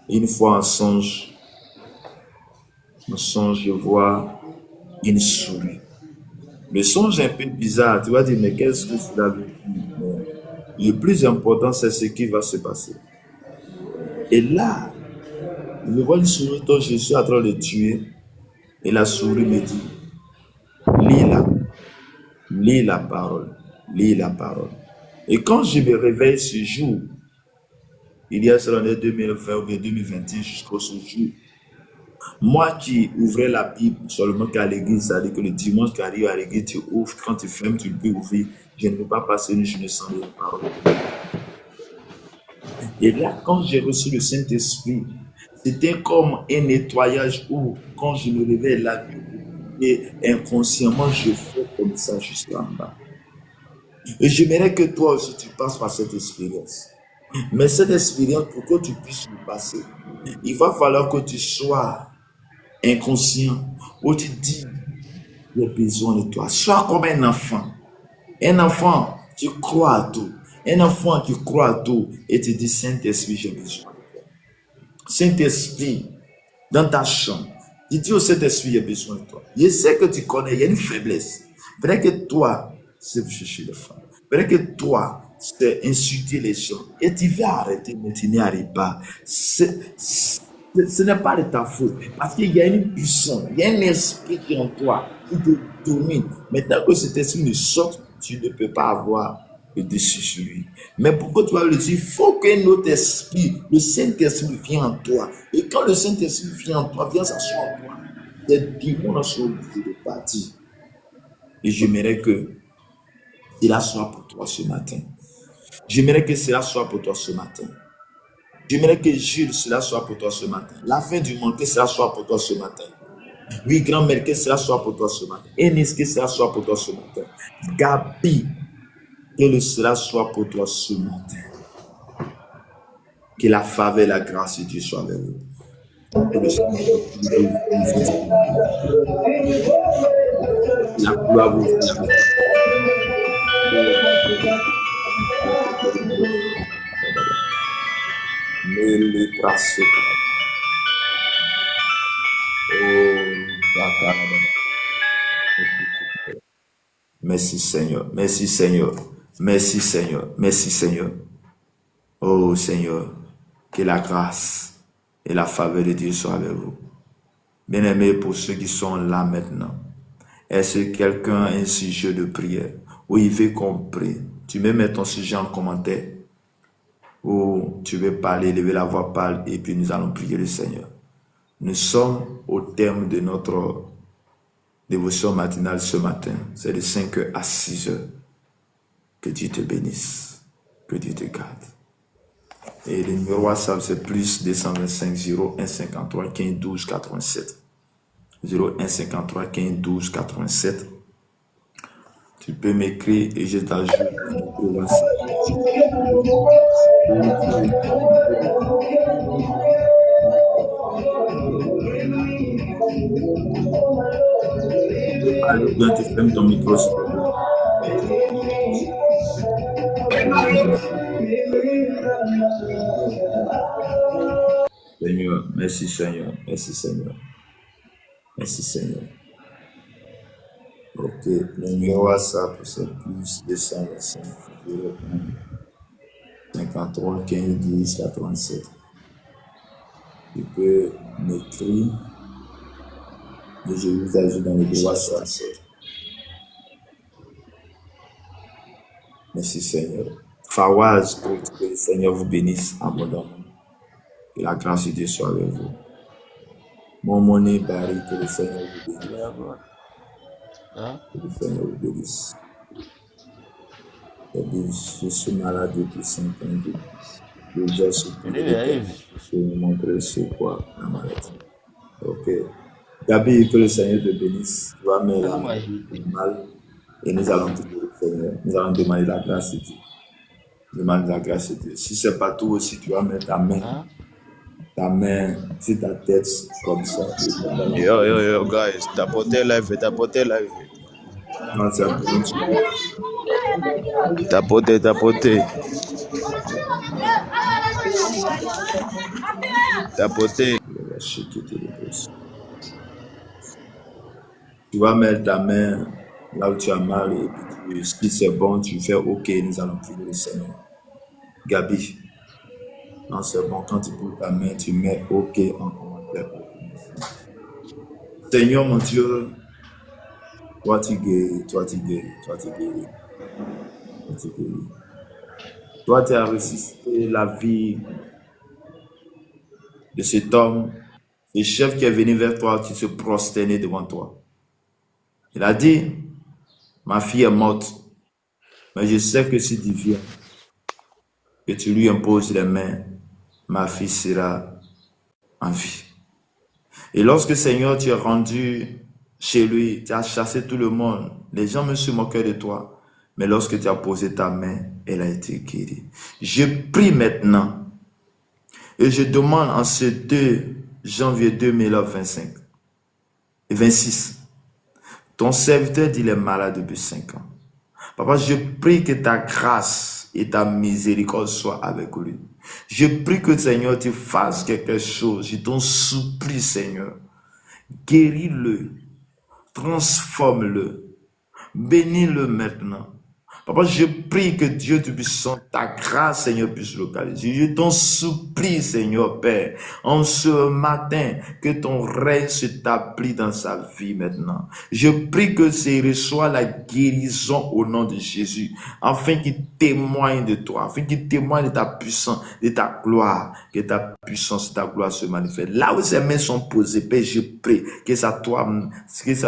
je vois une souris. Le songe est un peu bizarre. Tu vas dire, mais qu'est-ce que cela veut dire? Le plus important, c'est ce qui va se passer. Et là, je vois une souris dont je suis en train de tuer. Et la souris me dit, lis la parole, lis la parole. Et quand je me réveille ce jour, il y a sur l'année 2020 ou 2021 jusqu'au ce jour, moi qui ouvrais la Bible seulement qu'à l'église, c'est-à-dire que le dimanche qui arrive à l'église, tu ouvres, quand tu fermes, tu peux ouvrir. Je ne peux pas passer une journée sans lire la parole. Et là, quand j'ai reçu le Saint-Esprit, c'était comme un nettoyage où, quand je me réveille là, et inconsciemment, je fais comme ça jusqu'en bas. Et j'aimerais que toi aussi, tu passes par cette expérience. Mais cette expérience, pour que tu puisses le passer, il va falloir que tu sois inconscient, où tu dis, j'ai besoin de toi. Sois comme un enfant. Un enfant qui croit à tout. Un enfant qui croit à tout et te dit, Saint-Esprit, j'ai besoin de toi. Saint-Esprit, dans ta chambre, tu dis au Saint-Esprit, j'ai besoin de toi. Je sais que tu connais, il y a une faiblesse. Peut-être que toi, c'est chercher les femmes. Peut-être que toi, c'est insulter les gens. Et tu vas arrêter, mais tu n'y arrives pas. Ce n'est pas de ta faute. Parce qu'il y a une puissance, il y a un esprit qui est en toi, qui te domine. Maintenant que cet esprit ne sorte, tu ne peux pas avoir le dessus sur lui. Mais pour que tu vas le dire, il faut qu'un autre esprit, le Saint-Esprit, vienne en toi. Et quand le Saint-Esprit vient en toi, vient s'asseoir en toi, les démons sont obligés de partir. Et j'aimerais que cela soit pour toi ce matin. J'aimerais que cela soit pour toi ce matin. J'aimerais que Jules, cela soit pour toi ce matin. La fin du monde, que cela soit pour toi ce matin. Oui, grand-mère, que cela soit pour toi ce matin. Enis, que cela soit pour toi ce matin. Gabi, que cela soit pour toi ce matin. Que la faveur et la grâce de Dieu soient avec vous. Et le Seigneur, la gloire vous soit. Merci Seigneur, merci Seigneur, merci Seigneur, merci Seigneur. Oh Seigneur, que la grâce et la faveur de Dieu soient avec vous. Bien-aimés, pour ceux qui sont là maintenant, est-ce que quelqu'un a un sujet de prière où il veut qu'on prie? Tu peux mettre ton sujet en commentaire ou tu veux parler, lever la voix, parle et puis nous allons prier le Seigneur. Nous sommes au terme de notre dévotion matinale ce matin. C'est de 5h à 6h. Que Dieu te bénisse. Que Dieu te garde. Et le numéro WhatsApp, c'est plus 225 01 53 15 12 87. 01 53 15 12 87. Tu peux m'écrire et je t'ajoute au WhatsApp. Allô, bien, tu fermes ton micro, s'il te plaît. Seigneur, merci Seigneur, merci Seigneur, merci Seigneur. Ok, le numéro WhatsApp, c'est plus 225 53 15 10 87. Tu peux m'écrire et je vous ajoute dans le WhatsApp. Merci Seigneur. Fawaz, que le Seigneur vous bénisse abondamment. Que la grâce de Dieu soit avec vous. Mon monnaie Barry, que le Seigneur vous bénisse. Que le Seigneur vous bénisse. Je suis malade depuis 5 ans. Déjà supplié de me montrer c'est quoi la maladie. Ok. Gabi, que le Seigneur te bénisse. Tu vas mettre la main mal et nous allons prier le Seigneur. Nous allons demander la grâce de Dieu. Demande la grâce de Dieu. Si c'est pas tout aussi, tu vas mettre ta main sur ta tête comme ça. Yo, guys, tapotez live. Non, c'est un peu Tapotez. Tu vas mettre ta main là où tu as mal et puis si c'est bon, tu fais OK, nous allons prier le Seigneur. Gabi, non, c'est bon, quand tu poses ta main, tu mets OK en commentaire. Seigneur mon Dieu, toi tu guéris. Toi tu as ressuscité la vie de cet homme, ce chef qui est venu vers toi, qui se prosternait devant toi. Il a dit, ma fille est morte, mais je sais que si tu viens, que tu lui imposes les mains, ma fille sera en vie. Et lorsque Seigneur, tu es rendu chez lui, tu as chassé tout le monde, les gens me se moquaient de toi, mais lorsque tu as posé ta main, elle a été guérie. Je prie maintenant et je demande en ce 2 janvier 2025 et 26, ton serviteur dit il est malade depuis 5 ans. Papa, je prie que ta grâce et ta miséricorde soient avec lui. Je prie que, Seigneur, tu fasses quelque chose. Je t'en supplie, Seigneur. Guéris-le. Transforme-le. Bénis-le maintenant. Papa, je prie que Dieu Tout-Puissant, ta grâce, Seigneur, puisse localiser. Je t'en supplie, Seigneur, Père, en ce matin, que ton règne s'établit dans sa vie maintenant. Je prie que c'est reçoit la guérison au nom de Jésus, afin qu'il témoigne de toi, afin qu'il témoigne de ta puissance, de ta gloire, que ta puissance et ta gloire se manifestent. Là où ses mains sont posées, Père, je prie que ça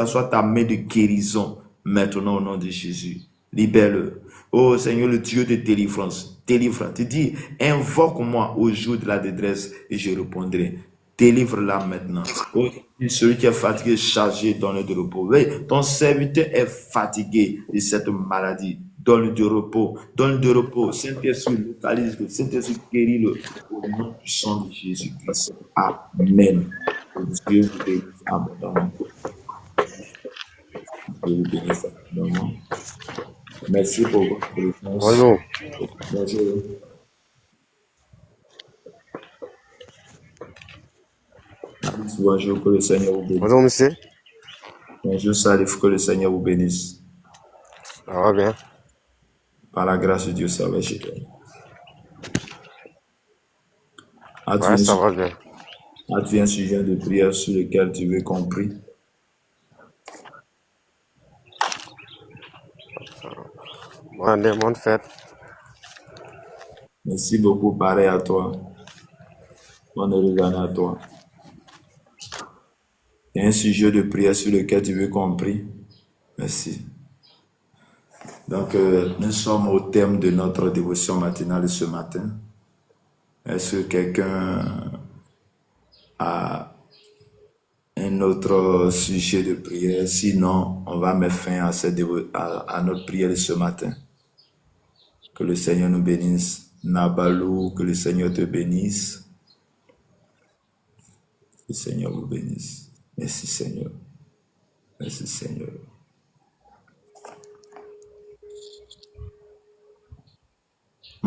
soit ta main de guérison maintenant au nom de Jésus. Libère-le. Oh Seigneur, le Dieu de délivrance. Délivre. Tu dis, invoque-moi au jour de la détresse et je répondrai. Délivre-la maintenant. Oh, celui qui est fatigué, chargé, donne de repos. Oui, ton serviteur est fatigué de cette maladie. Donne de repos. Donne de repos. Saint-Esprit, localise-le. Saint-Esprit, guéris-le. Au nom puissant de Jésus-Christ. Amen. Dieu vous bénisse abondamment. Dieu vous bénisse abondamment. Merci pour votre présence. Bonjour. Bonjour. Bonjour, que le Seigneur vous bénisse. Bonjour, monsieur. Bonjour, Salif, que le Seigneur vous bénisse. Ça va bien? Par la grâce de Dieu, ça va chez toi. Ouais, ça va bien. As-tu un sujet de prière sur lequel tu veux qu'on prie? Bonne fête. Merci beaucoup, pareil à toi. Bonne heureuse année à toi. Il y a un sujet de prière sur lequel tu veux qu'on prie? Merci. Donc, nous sommes au thème de notre dévotion matinale ce matin. Est-ce que quelqu'un a un autre sujet de prière? Sinon, on va mettre fin à notre prière de ce matin. Que le Seigneur nous bénisse. Nabalou, que le Seigneur te bénisse. Que le Seigneur vous bénisse. Merci Seigneur. Merci Seigneur.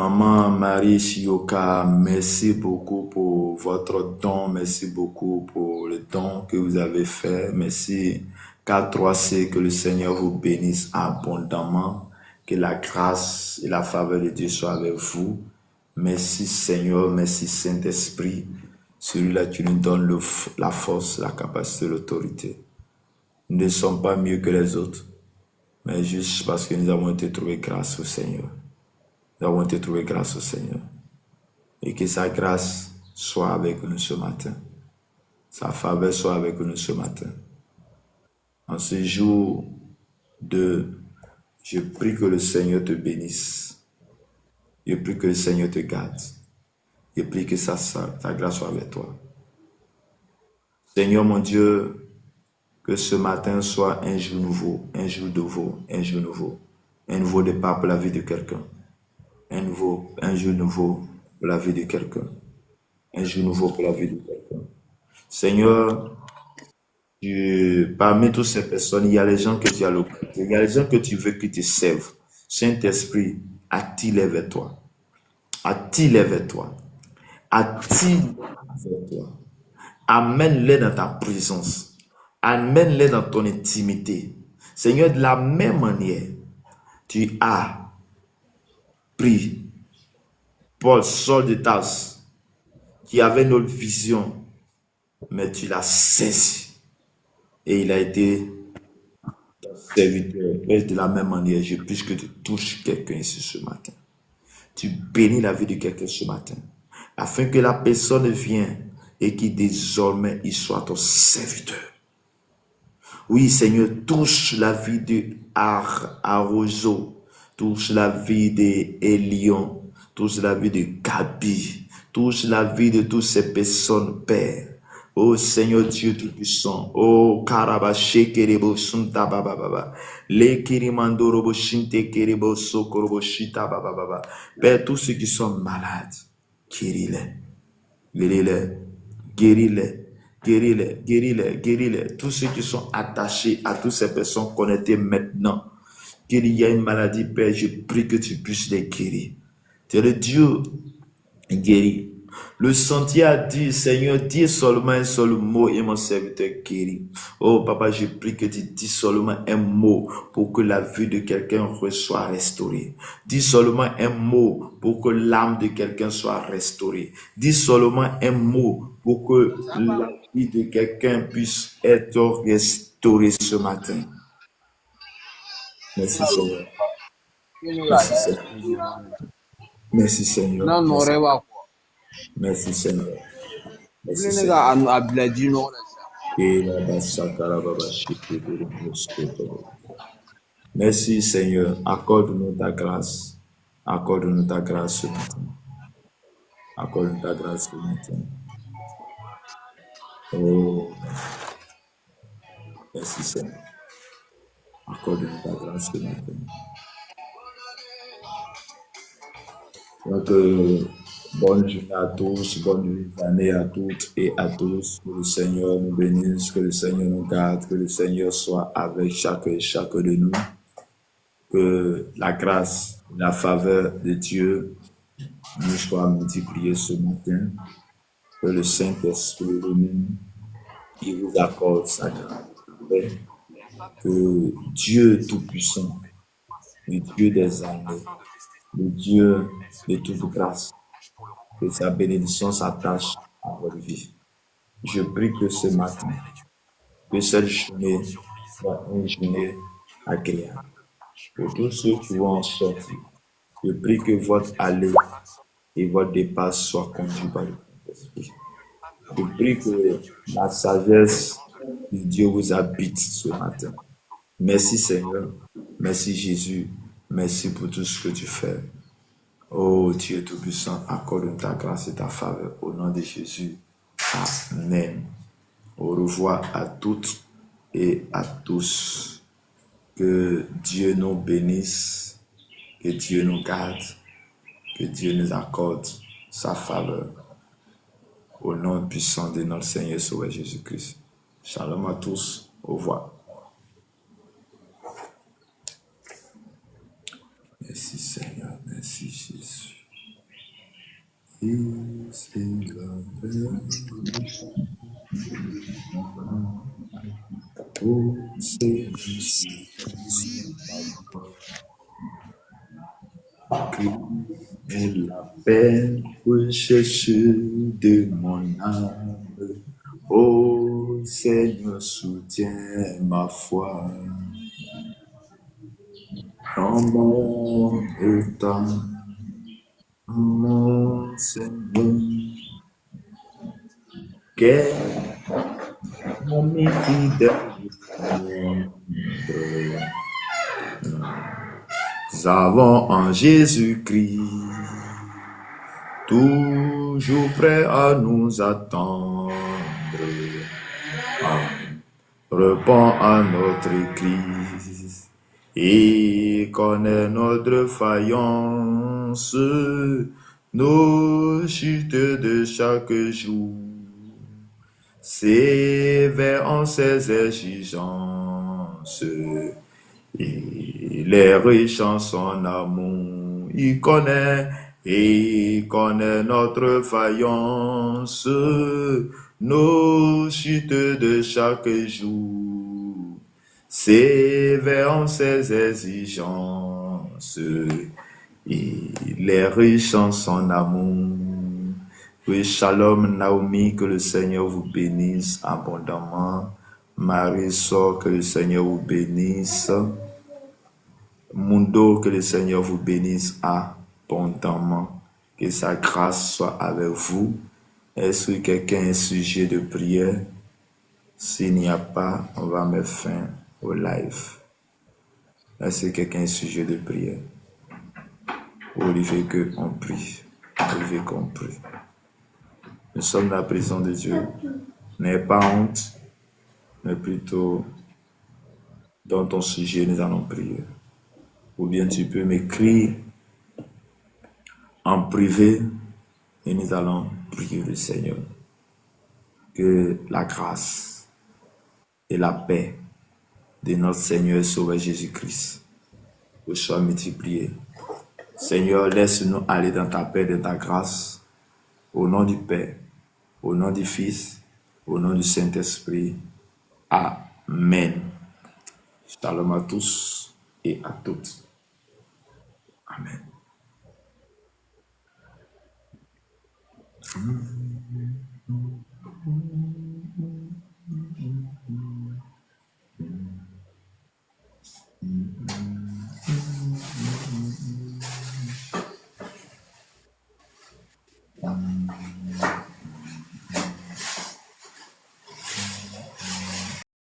Maman Marie Shioka, merci beaucoup pour votre don, merci beaucoup pour le don que vous avez fait. Merci K3C, que le Seigneur vous bénisse abondamment, que la grâce et la faveur de Dieu soient avec vous. Merci Seigneur, merci Saint-Esprit, celui-là qui nous donne la force, la capacité, l'autorité. Nous ne sommes pas mieux que les autres, mais juste parce que nous avons été trouvés grâce au Seigneur. Nous avons été trouvés grâce au Seigneur. Et que sa grâce soit avec nous ce matin. Sa faveur soit avec nous ce matin. En ce jour je prie que le Seigneur te bénisse. Je prie que le Seigneur te garde. Je prie que sa grâce soit avec toi. Seigneur mon Dieu, que ce matin soit un jour nouveau, un jour nouveau, un jour nouveau. Un nouveau départ pour la vie de quelqu'un. Un jour nouveau pour la vie de quelqu'un. Un jour nouveau pour la vie de quelqu'un. Seigneur, parmi toutes ces personnes, il y a les gens que tu as localisés. Il y a les gens que tu veux qu'ils te servent. Saint-Esprit, attire-les vers toi. Attire-les vers toi. Attire-les vers toi. Amène-les dans ta présence. Amène-les dans ton intimité. Seigneur, de la même manière, tu as pris Paul, Saul de Tarse, qui avait une autre vision, mais tu l'as saisi. Et il a été serviteur. Et de la même manière, je prie que tu touches quelqu'un ici ce matin. Tu bénis la vie de quelqu'un ce matin. Afin que la personne vienne et qui désormais il soit ton serviteur. Oui, Seigneur, touche la vie de Arozo, touche la vie de Elion, touche la vie de Gabi, touche la vie de toutes ces personnes, Père. Oh Seigneur Dieu Tout-Puissant, oh Karabache Kerebo Sunta Baba Baba, Le Kirimandorobo Shinte Kerebo Sokorobo Shita Baba Baba. Père, tous ceux qui sont malades, guéris-les, guéris-les, guéris-les. Guéris-les, guéris-les, guéris-les. Tous ceux qui sont attachés à toutes ces personnes connectées maintenant, qu'il y a une maladie, Père, je prie que tu puisses les guérir. Tu es le Dieu guéri. Le sentier a dit, Seigneur, dis seulement un seul mot et mon serviteur guérit. Oh, Papa, je prie que tu dis seulement un mot pour que la vie de quelqu'un soit restaurée. Dis seulement un mot pour que l'âme de quelqu'un soit restaurée. Dis seulement un mot pour que la vie de quelqu'un puisse être restaurée ce matin. Merci, Seigneur. Merci, Seigneur. Merci, Seigneur. Merci, Seigneur. Merci, Seigneur. Merci, Seigneur. Accorde-nous ta grâce. Accorde-nous ta grâce ce matin. Accorde-nous ta grâce ce matin. Oh, merci, Seigneur. Accorde-nous ta grâce ce matin. Donc, bonne journée à tous, bonne année à toutes et à tous. Que le Seigneur nous bénisse, que le Seigneur nous garde, que le Seigneur soit avec chacun de nous. Que la grâce, la faveur de Dieu nous soit multipliée ce matin. Que le Saint-Esprit lui-même, il vous accorde sa grâce. Que Dieu Tout-Puissant, le Dieu des armées, le Dieu de toute grâce, que sa bénédiction s'attache à votre vie. Je prie que ce matin, que cette journée soit une journée agréable. Pour tous ceux qui vont en sortir, je prie que votre aller et votre départ soient conduits par le Saint-Esprit. Je prie que la sagesse de Dieu vous habite ce matin. Merci Seigneur, merci Jésus, merci pour tout ce que tu fais. Oh Dieu Tout-Puissant, accorde ta grâce et ta faveur au nom de Jésus. Amen. Au revoir à toutes et à tous. Que Dieu nous bénisse, que Dieu nous garde, que Dieu nous accorde sa faveur. Au nom puissant de notre Seigneur Sauveur Jésus-Christ. Shalom à tous. Au revoir. Merci Seigneur, merci Jésus. Et c'est la paix. Oh, c'est et la paix recherche de mon âme. Oh, Seigneur, soutiens ma foi. Dans mon état, mon Seigneur, qu'est mon fidèle. Nous avons en Jésus-Christ, toujours prêt à nous attendre. Réponds à notre crise et connais notre faïence, nos chutes de chaque jour. Sévère en ses exigences, il est riche en son amour. Il connaît notre faïence, nos chutes de chaque jour. Sévère en ses exigences, il est riche en son amour. Oui, shalom Naomi, que le Seigneur vous bénisse abondamment. Marie sort, que le Seigneur vous bénisse. Mundo, que le Seigneur vous bénisse abondamment. Que sa grâce soit avec vous. Est-ce que quelqu'un a un sujet de prière? S'il n'y a pas, on va mettre fin au live. Est-ce que quelqu'un a un sujet de prière? Olivier, que on prie. Olivier, qu'on prie. Nous sommes dans la prison de Dieu. N'aie pas honte, mais plutôt dans ton sujet, nous allons prier. Ou bien tu peux m'écrire en privé et nous allons prier le Seigneur. Que la grâce et la paix de notre Seigneur et Sauveur Jésus-Christ vous soient multipliées. Seigneur, laisse-nous aller dans ta paix, dans ta grâce, au nom du Père, au nom du Fils, au nom du Saint-Esprit. Amen. Shalom à tous et à toutes. Amen.